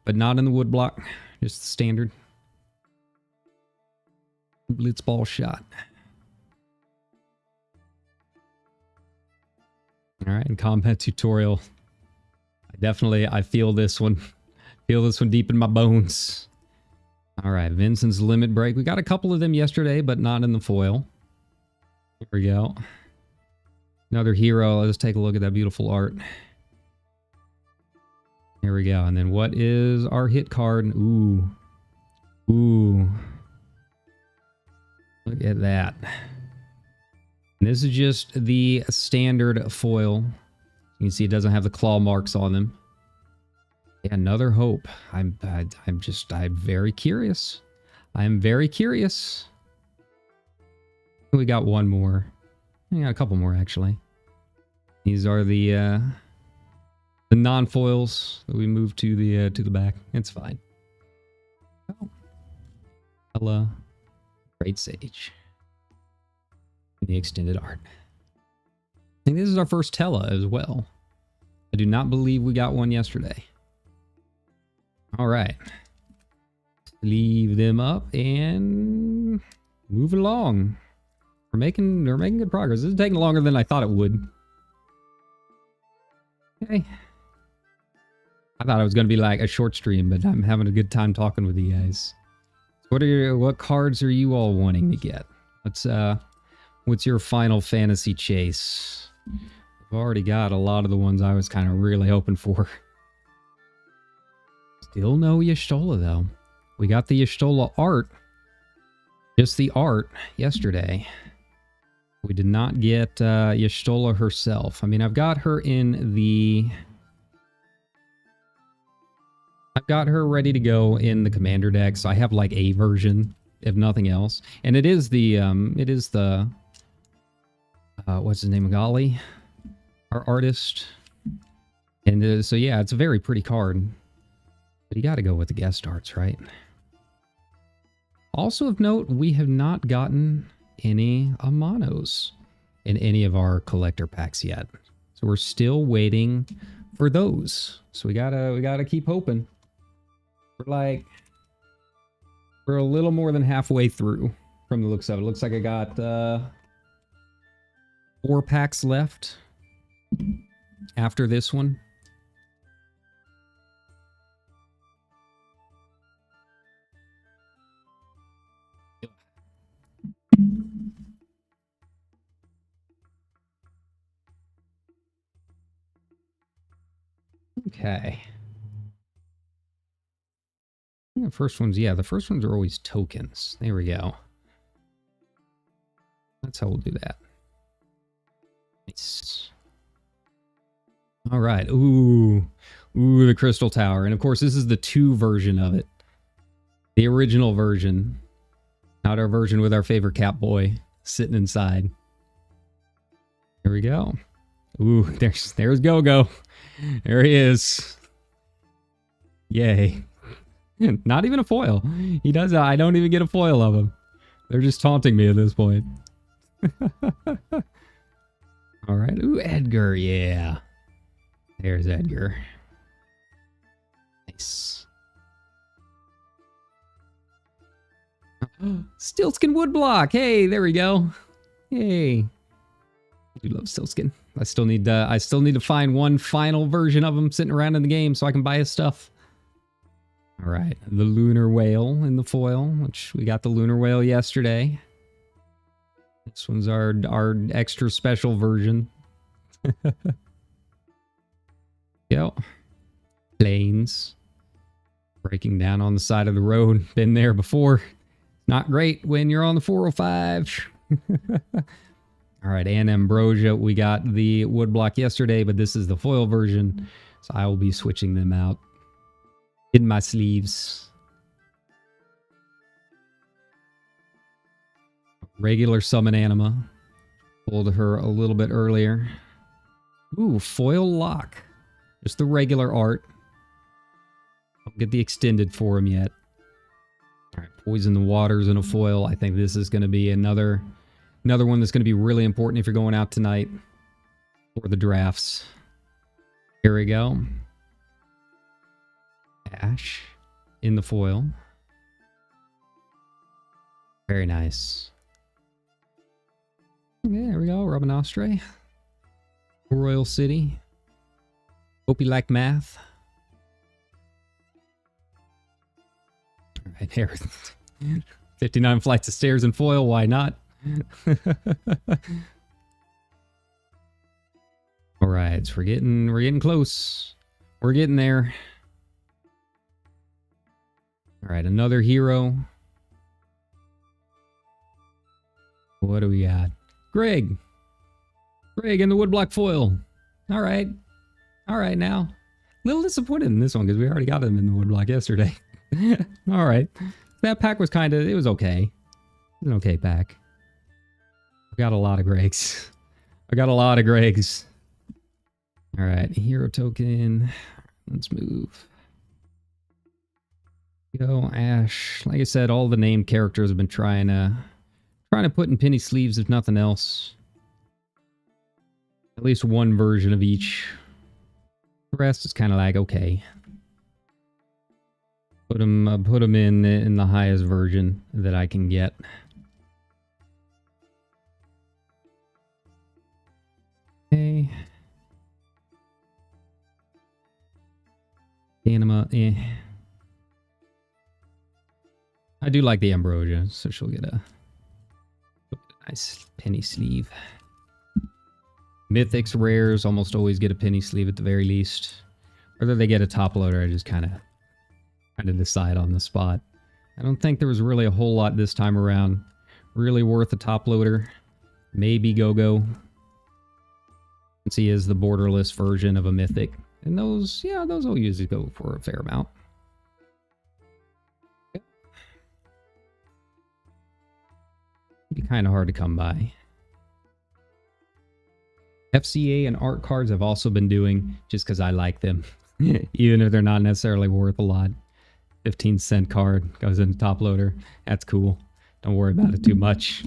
but not in the wood block, just the standard Blitzball shot. All right, and combat tutorial. I feel this one. Feel this one deep in my bones. All right, Vincent's Limit Break. We got a couple of them yesterday, but not in the foil. Here we go. Another hero. Let's take a look at that beautiful art. Here we go. And then what is our hit card? Ooh. Ooh. Look at that. And this is just the standard foil. You can see it doesn't have the claw marks on them. Yeah, another hope. I'm very curious. I'm very curious. We got one more. We got a couple more actually. These are the non-foils that we moved to the back. It's fine. Oh. Ella, Great Sage. And the extended art. I think this is our first Tella as well. I do not believe we got one yesterday. All right. Leave them up and move along. We're making good progress. This is taking longer than I thought it would. Okay. I thought it was going to be like a short stream, but I'm having a good time talking with you guys. What cards are you all wanting to get? What's your Final Fantasy chase? I've already got a lot of the ones I was kind of really hoping for. Still no Y'shtola though. We got the Y'shtola art. Just the art yesterday. We did not get Y'shtola herself. I mean, I've got her in the... I've got her ready to go in the commander deck, so I have like a version, if nothing else. And it is the what's his name, Gali, our artist. And so yeah, it's a very pretty card. But you got to go with the guest arts, right? Also of note, we have not gotten any Amanos in any of our collector packs yet. So we're still waiting for those. So we gotta keep hoping. We're a little more than halfway through from the looks of it. Looks like I got 4 packs left after this one. Okay. The first ones are always tokens. There we go. That's how we'll do that. Nice. All right. Ooh, the Crystal Tower. And of course, this is the 2 version of it. The original version. Not our version with our favorite Catboy sitting inside. Here we go. Ooh, there's Go-Go. There he is. Yay. Not even a foil. He does. I don't even get a foil of him. They're just taunting me at this point. All right. Ooh, Edgar. Yeah. There's Edgar. Nice. Stiltskin Woodblock. Hey, there we go. Hey. I do love Stiltskin. I still need to find one final version of him sitting around in the game so I can buy his stuff. All right, the Lunar Whale in the foil, which we got the Lunar Whale yesterday. This one's our extra special version. Yo, planes breaking down on the side of the road. Been there before. Not great when you're on the 405. All right, and Ambrosia. We got the woodblock yesterday, but this is the foil version, so I will be switching them out. In my sleeves. Regular summon anima. Pulled her a little bit earlier. Ooh, foil lock. Just the regular art. Don't get the extended for him yet. All right, poison the waters in a foil. I think this is going to be another one that's going to be really important if you're going out tonight for the drafts. Here we go. Ash in the foil. Very nice. Okay, there we go. Rabanastre. Royal City. Hope you like math. All right, here. 59 flights of stairs in foil. Why not? All right, so we're getting close. We're getting there. All right, another hero. What do we got? Greg. Greg in the woodblock foil. All right. All right now. A little disappointed in this one because we already got him in the woodblock yesterday. All right. That pack was it was okay. It was an okay pack. I got a lot of Gregs. All right, hero token. Let's move. Go Ash. Like I said, all the named characters have been trying to put in penny sleeves, if nothing else. At least one version of each. The rest is kind of like okay. Put them in the highest version that I can get. Okay. Anima, eh. I do like the Ambrosia, so she'll get a nice penny sleeve. Mythics rares almost always get a penny sleeve at the very least. Whether they get a top loader, I just kind of decide on the spot. I don't think there was really a whole lot this time around really worth a top loader. Maybe Go-Go, since he is the borderless version of a mythic. And those will usually go for a fair amount. Be kind of hard to come by. FCA and art cards I've also been doing just because I like them. Even if they're not necessarily worth a lot. 15-cent card goes in the top loader. That's cool. Don't worry about it too much.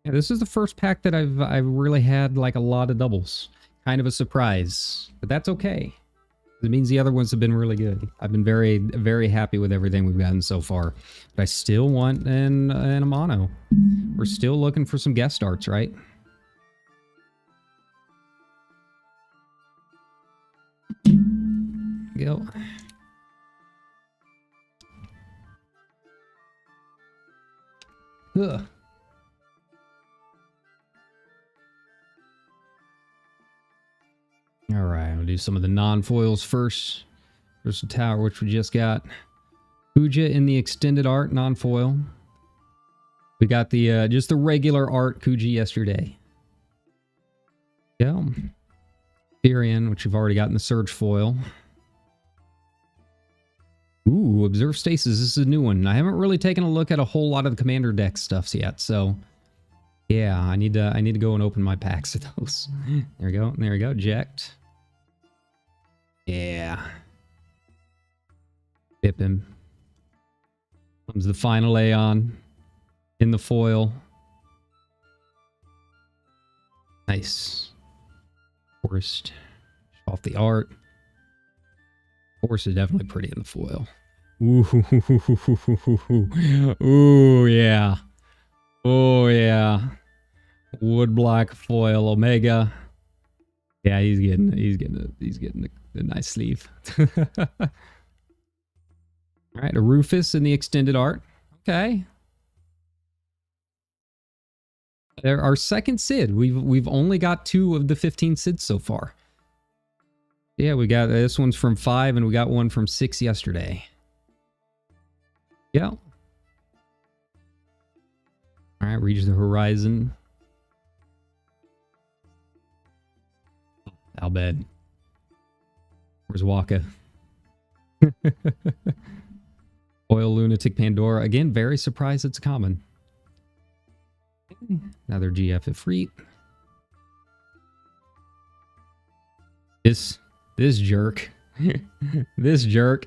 Yeah, this is the first pack that I've really had like a lot of doubles. Kind of a surprise, but that's okay. It means the other ones have been really good. I've been very, very happy with everything we've gotten so far. But I still want an Amano. We're still looking for some guest starts, right? Go. Ugh. All right, we'll do some of the non-foils first. There's the tower, which we just got. Puja in the extended art, non-foil. We got the just the regular art Kuji yesterday. Yeah. Therian, which you've already gotten the Surge foil. Ooh, Observe Stasis. This is a new one. I haven't really taken a look at a whole lot of the Commander deck stuffs yet, so yeah, I need to go and open my packs of those. There we go. There we go. Eject. Yeah. Dip him. Comes the final Aeon in the foil. Nice. Forest. Off the art. Forest is definitely pretty in the foil. Ooh, ooh, yeah. Oh yeah. Woodblock foil Omega. Yeah, he's getting a nice sleeve. All right, a Rufus in the extended art. Okay. Our second Sid. We've only got 2 of the 15 Sids so far. Yeah, we got this one's from 5 and we got one from 6 yesterday. Yeah. All right, reach the horizon. How bad? Where's Waka? Oil Lunatic Pandora. Again, very surprised it's common. Another GF Ifrit. This jerk. This jerk.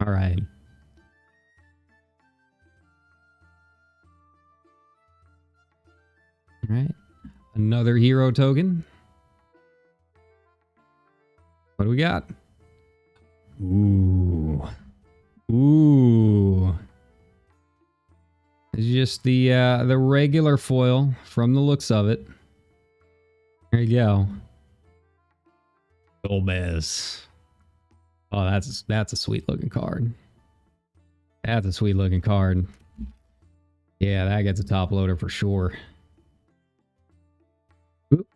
All right. All right. Another hero token. What do we got? Ooh. Ooh. It's just the regular foil from the looks of it. There you go. Gomez. Oh, that's a sweet looking card. That's a sweet looking card. Yeah, that gets a top loader for sure. Oop.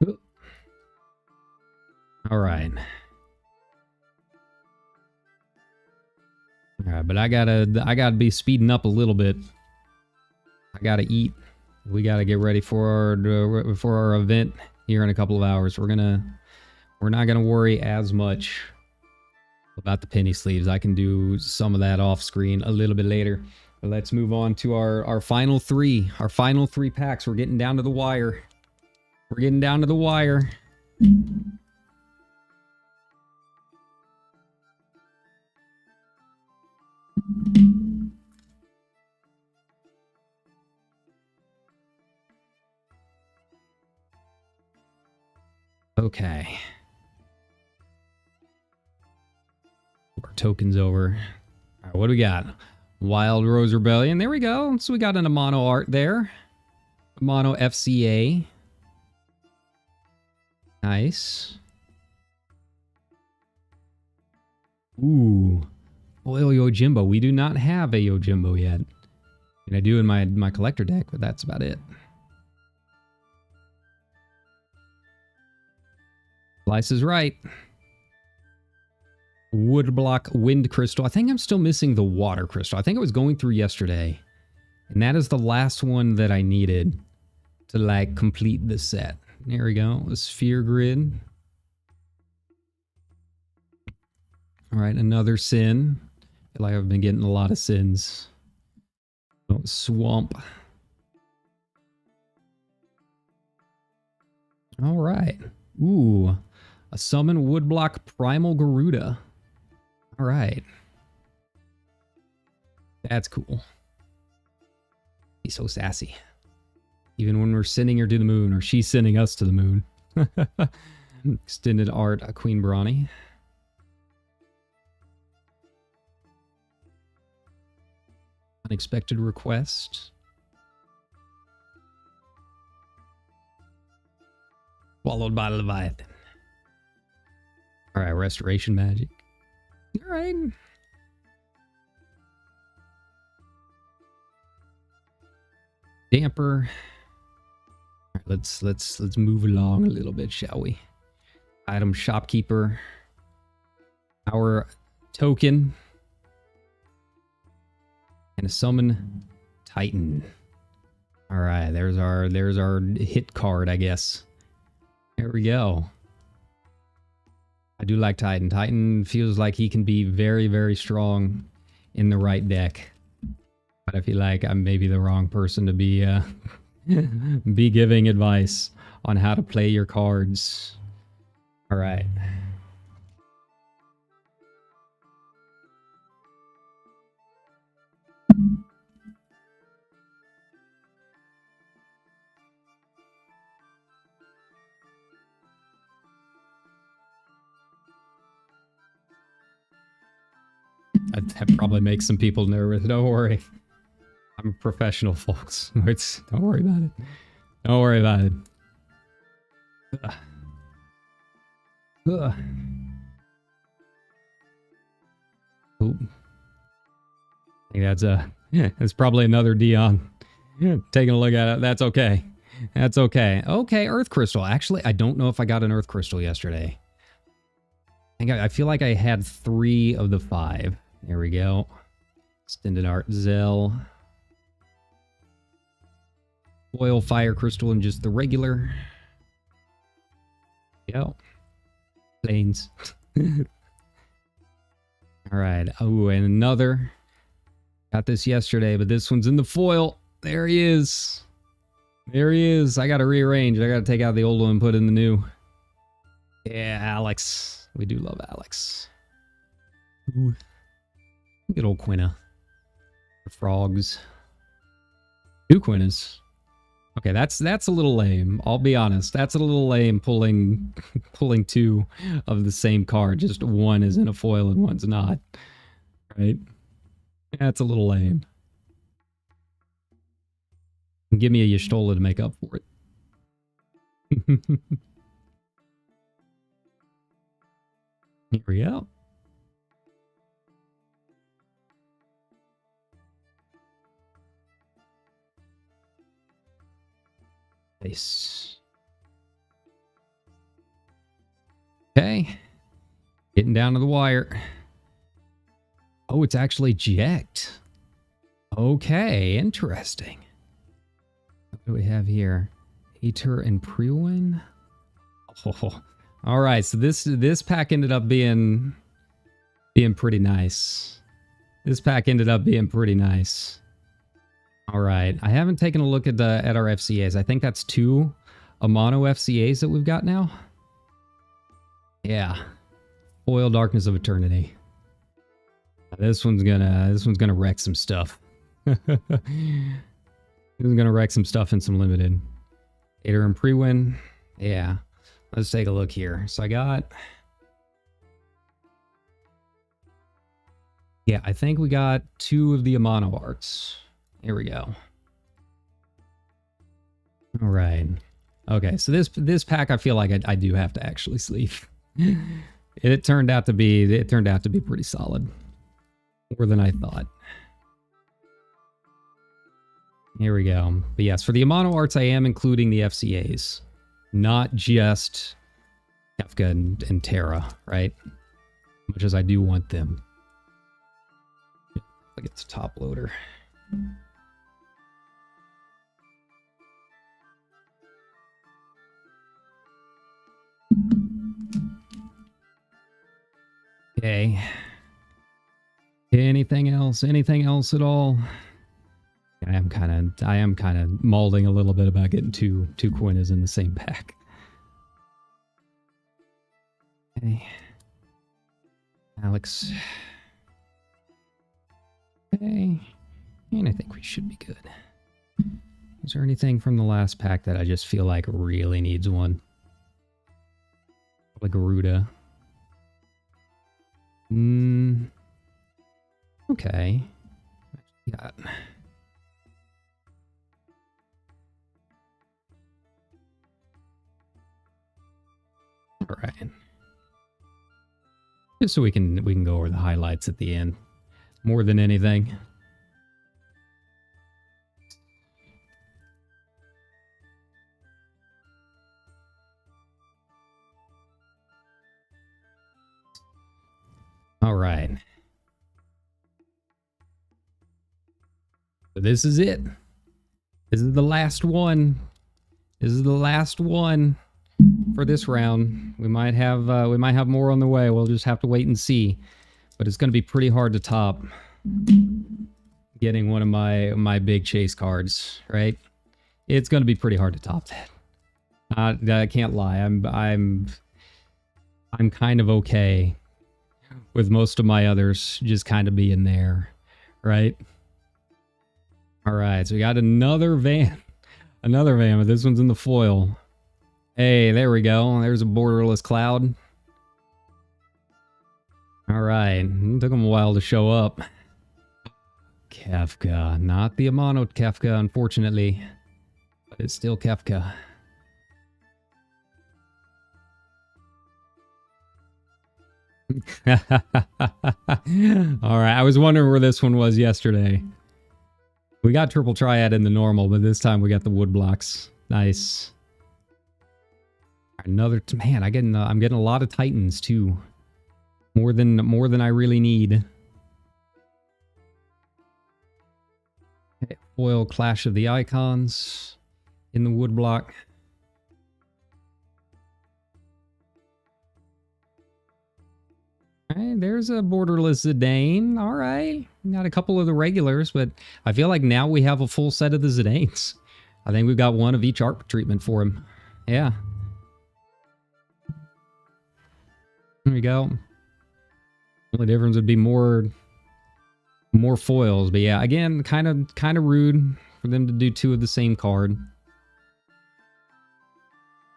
Oop. All right. All right, but I gotta be speeding up a little bit. I gotta eat. We gotta get ready for our event here in a couple of hours. We're not gonna worry as much about the penny sleeves. I can do some of that off screen a little bit later. But let's move on to our final 3. Our final 3 packs. We're getting down to the wire. We're getting down to the wire. Okay. Our tokens over. All right, what do we got? Wild Rose Rebellion. There we go. So we got an Amano art there. Amano FCA. Nice. Ooh. Foil Yojimbo. We do not have a Yojimbo yet. And I do in my collector deck, but that's about it. Slice is right. Woodblock Wind Crystal. I think I'm still missing the Water Crystal. I think I was going through yesterday. And that is the last one that I needed to like complete the set. There we go. The Sphere Grid. All right, another Sin. I feel like I've been getting a lot of Sins. Oh, Swamp. All right. Ooh. A Summon Woodblock Primal Garuda. All right. That's cool. He's so sassy. Even when we're sending her to the moon, or she's sending us to the moon. Extended art, a Queen Brawny. Unexpected Request. Followed by Leviathan. All right, Restoration Magic. All right. Damper. All right, let's move along a little bit, shall we? Item Shopkeeper. our token. And a summon Titan. All right, there's our hit card, I guess. There we go. I do like Titan. Titan feels like he can be very, very strong in the right deck. But I feel like I'm maybe the wrong person to be be giving advice on how to play your cards. All right. That probably makes some people nervous. Don't worry. I'm a professional, folks. Don't worry about it. Don't worry about it. Ugh. Ugh. Oop. I think that's probably another Dion. Taking a look at it. That's okay. That's okay. Okay, Earth Crystal. Actually, I don't know if I got an Earth Crystal yesterday. I feel like I had 3 of the 5. There we go. Extended Art Zell. Oil Fire Crystal and just the regular. Yo. Planes. Alright. Oh, and another. Got this yesterday, but this one's in the foil. There he is. There he is. I gotta rearrange. I gotta take out the old one and put in the new. Yeah, Alex. We do love Alex. Ooh. Good old Quinna. The frogs. 2 Quinnas. Okay, that's a little lame. I'll be honest. That's a little lame pulling 2 of the same card. Just one is in a foil and one's not. Right? That's a little lame. Give me a Y'shtola to make up for it. Here we go. Nice. Okay. Getting down to the wire. Oh, it's actually Jekt. Okay, interesting. What do we have here? Aether and Prewin? Oh, all right, so this pack ended up being pretty nice. This pack ended up being pretty nice. All right, I haven't taken a look at our FCAs. I think that's 2 Amano FCAs that we've got now. Yeah, Foil Darkness of Eternity. This one's gonna wreck some stuff. This is gonna wreck some stuff in some limited. Aether and Prewin. Yeah. Let's take a look here. So I got... Yeah, I think we got 2 of the Amano arts. Here we go. All right. Okay, so this pack I feel like I do have to actually sleeve. It turned out to be pretty solid. More than I thought. Here we go. But yes, for the Amano arts I am including the FCAs. Not just Kefka and Terra, right? Much as I do want them. Look at the top loader. Okay. Anything else? Anything else at all? I am kind of mauling a little bit about getting two Quinnas in the same pack. Okay. Alex. Okay. And I think we should be good. Is there anything from the last pack that I just feel like really needs one? Like Garuda. Okay. Got... All right. Just so we can go over the highlights at the end, more than anything. All right. So this is it. This is the last one. This is the last one for this round. We might have more on the way. We'll just have to wait and see. But it's going to be pretty hard to top getting one of my big chase cards, right? It's going to be pretty hard to top that. I can't lie. I'm kind of okay with most of my others just kind of being there, right? All right, so we got another van. Another van, but this one's in the foil. Hey, there we go. There's a borderless cloud. All right, it took him a while to show up. Kefka, not the Amano Kefka, unfortunately, but it's still Kefka. All right, I was wondering where this one was yesterday. We got triple triad in the normal, but this time we got the wood blocks. Nice. Another man. I'm getting a lot of titans too. More than I really need. Okay, foil Clash of the Icons in the wood block. Alright, there's a borderless Zidane. Alright. Got a couple of the regulars, but I feel like now we have a full set of the Zidanes. I think we've got one of each art treatment for him. Yeah. There we go. Only difference would be more foils, but yeah, again, kind of rude for them to do two of the same card.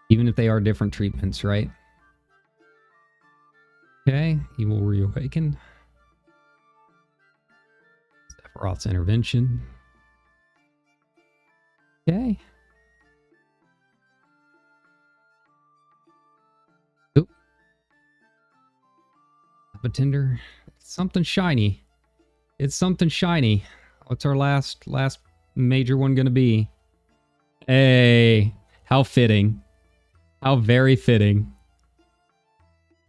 Even if they are different treatments, right? Okay, he will reawaken. Sephiroth's intervention. Okay. Oop. Tinder. It's something shiny. It's something shiny. What's our last major one gonna be? Hey, how fitting. How very fitting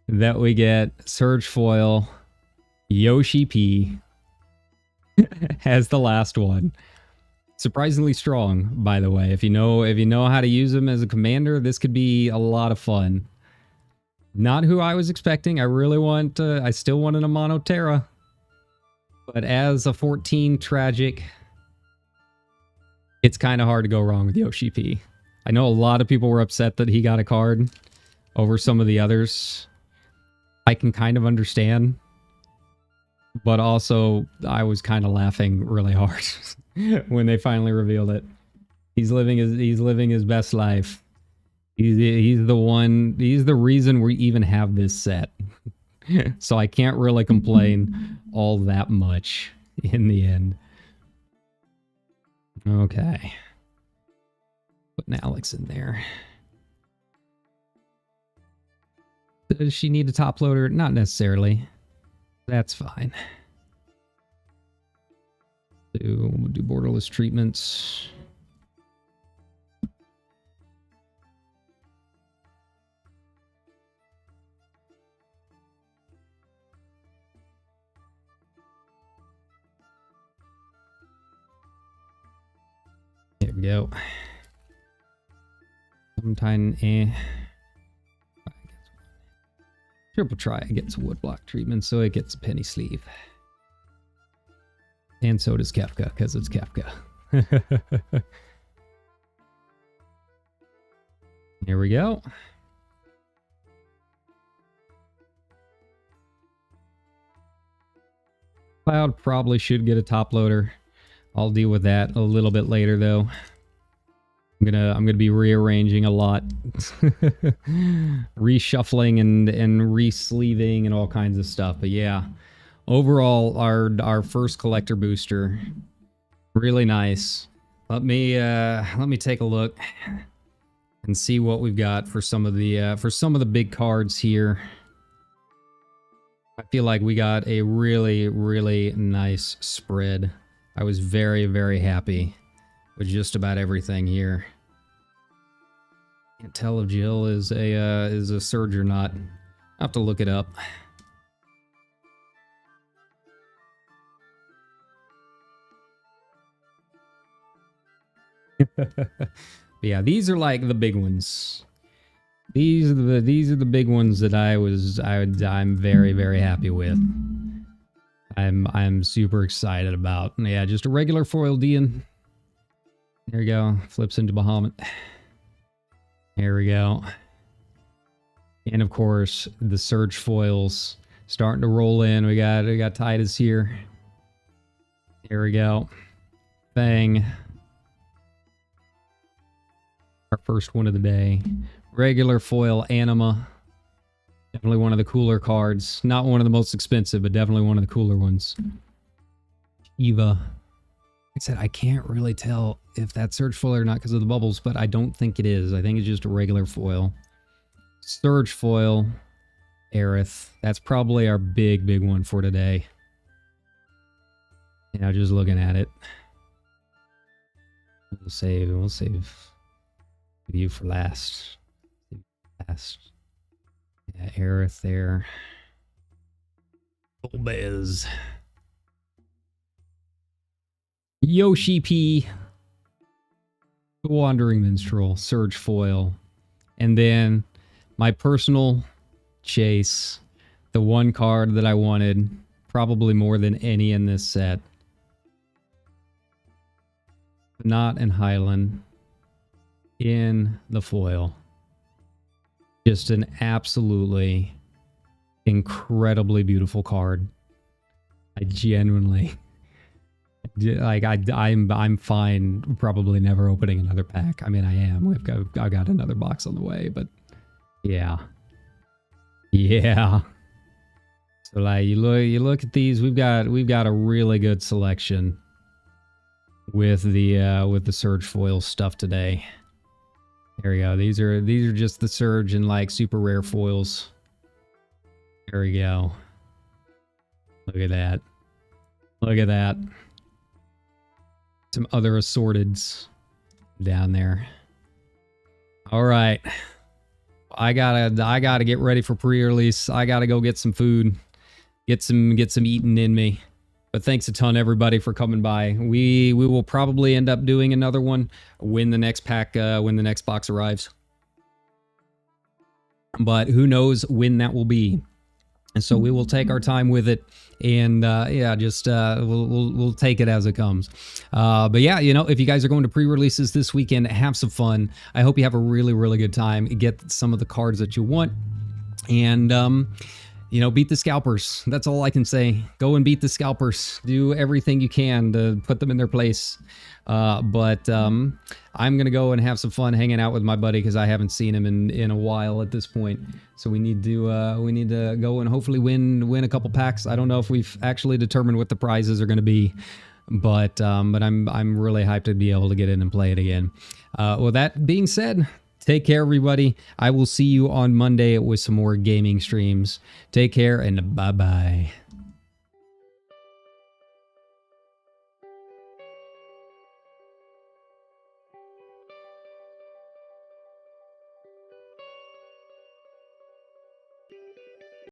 that we get Surge Foil Yoshi P as the last one. Surprisingly strong, by the way. If you know how to use him as a commander, this could be a lot of fun. Not who I was expecting. I still want an Amano Terra. But as a 14 tragic, it's kind of hard to go wrong with Yoshi P. I know a lot of people were upset that he got a card over some of the others. I can kind of understand. But also, I was kind of laughing really hard when they finally revealed it. He's living his best life. He's the reason we even have this set. So I can't really complain all that much in the end. Okay. Putting Alex in there. Does she need a top loader? Not necessarily. That's fine. We'll do borderless treatments. There we go. Sometime, Triple Triad gets woodblock treatment, so it gets a penny sleeve. And so does Kefka, because it's Kefka. Here we go. Cloud probably should get a top loader. I'll deal with that a little bit later, though. I'm gonna be rearranging a lot, reshuffling and re-sleeving and all kinds of stuff. But yeah, overall, our first collector booster, really nice. Let me take a look and see what we've got for some of the big cards here. I feel like we got a really, really nice spread. I was very, very happy with just about everything here. Can't tell if Jill is a surge or not. I'll have to look it up. Yeah, these are like the big ones. These are the big ones that I'm very, very happy with. I'm super excited about. Yeah, just a regular foil Dian. There we go. Flips into Bahamut. There we go. And of course, the surge foils starting to roll in. We got Titus here. Here we go. Bang. Our first one of the day. Regular foil Anima. Definitely one of the cooler cards. Not one of the most expensive, but definitely one of the cooler ones. Eva. Like I said, I can't really tell if that's surge foil or not because of the bubbles, but I don't think it is. I think it's just a regular foil. Surge foil. Aerith. That's probably our big one for today. You know, just looking at it. We'll save you for last. Yeah, Aerith there. Golbez. Yoshi P. The Wandering Minstrel. Surge foil. And then my personal chase. The one card that I wanted. Probably more than any in this set. Not in Highland. In the foil. Just an absolutely incredibly beautiful card. I genuinely like. I'm fine. Probably never opening another pack. I mean, I am. I got another box on the way, but yeah. So like you look at these. We've got a really good selection with the surge foil stuff today. There we go. These are just the surge and like super rare foils. There we go. Look at that. Look at that. Some other assorteds down there. All right. I gotta get ready for pre-release. I gotta go get some food. Get some eating in me. But thanks a ton, everybody, for coming by. We will probably end up doing another one when the next pack, when the next box arrives. But who knows when that will be. And so we will take our time with it, and yeah, just we'll take it as it comes. But yeah, you know, if you guys are going to pre-releases this weekend, have some fun. I hope you have a really good time. Get some of the cards that you want, and you know, beat the scalpers. That's all I can say. Go and beat the scalpers. Do everything you can to put them in their place. But I'm gonna go and have some fun hanging out with my buddy because I haven't seen him in a while at this point. So we need to go and hopefully win a couple packs. I don't know if we've actually determined what the prizes are going to be, but I'm really hyped to be able to get in and play it again. With that being said, take care, everybody. I will see you on Monday with some more gaming streams. Take care and bye-bye.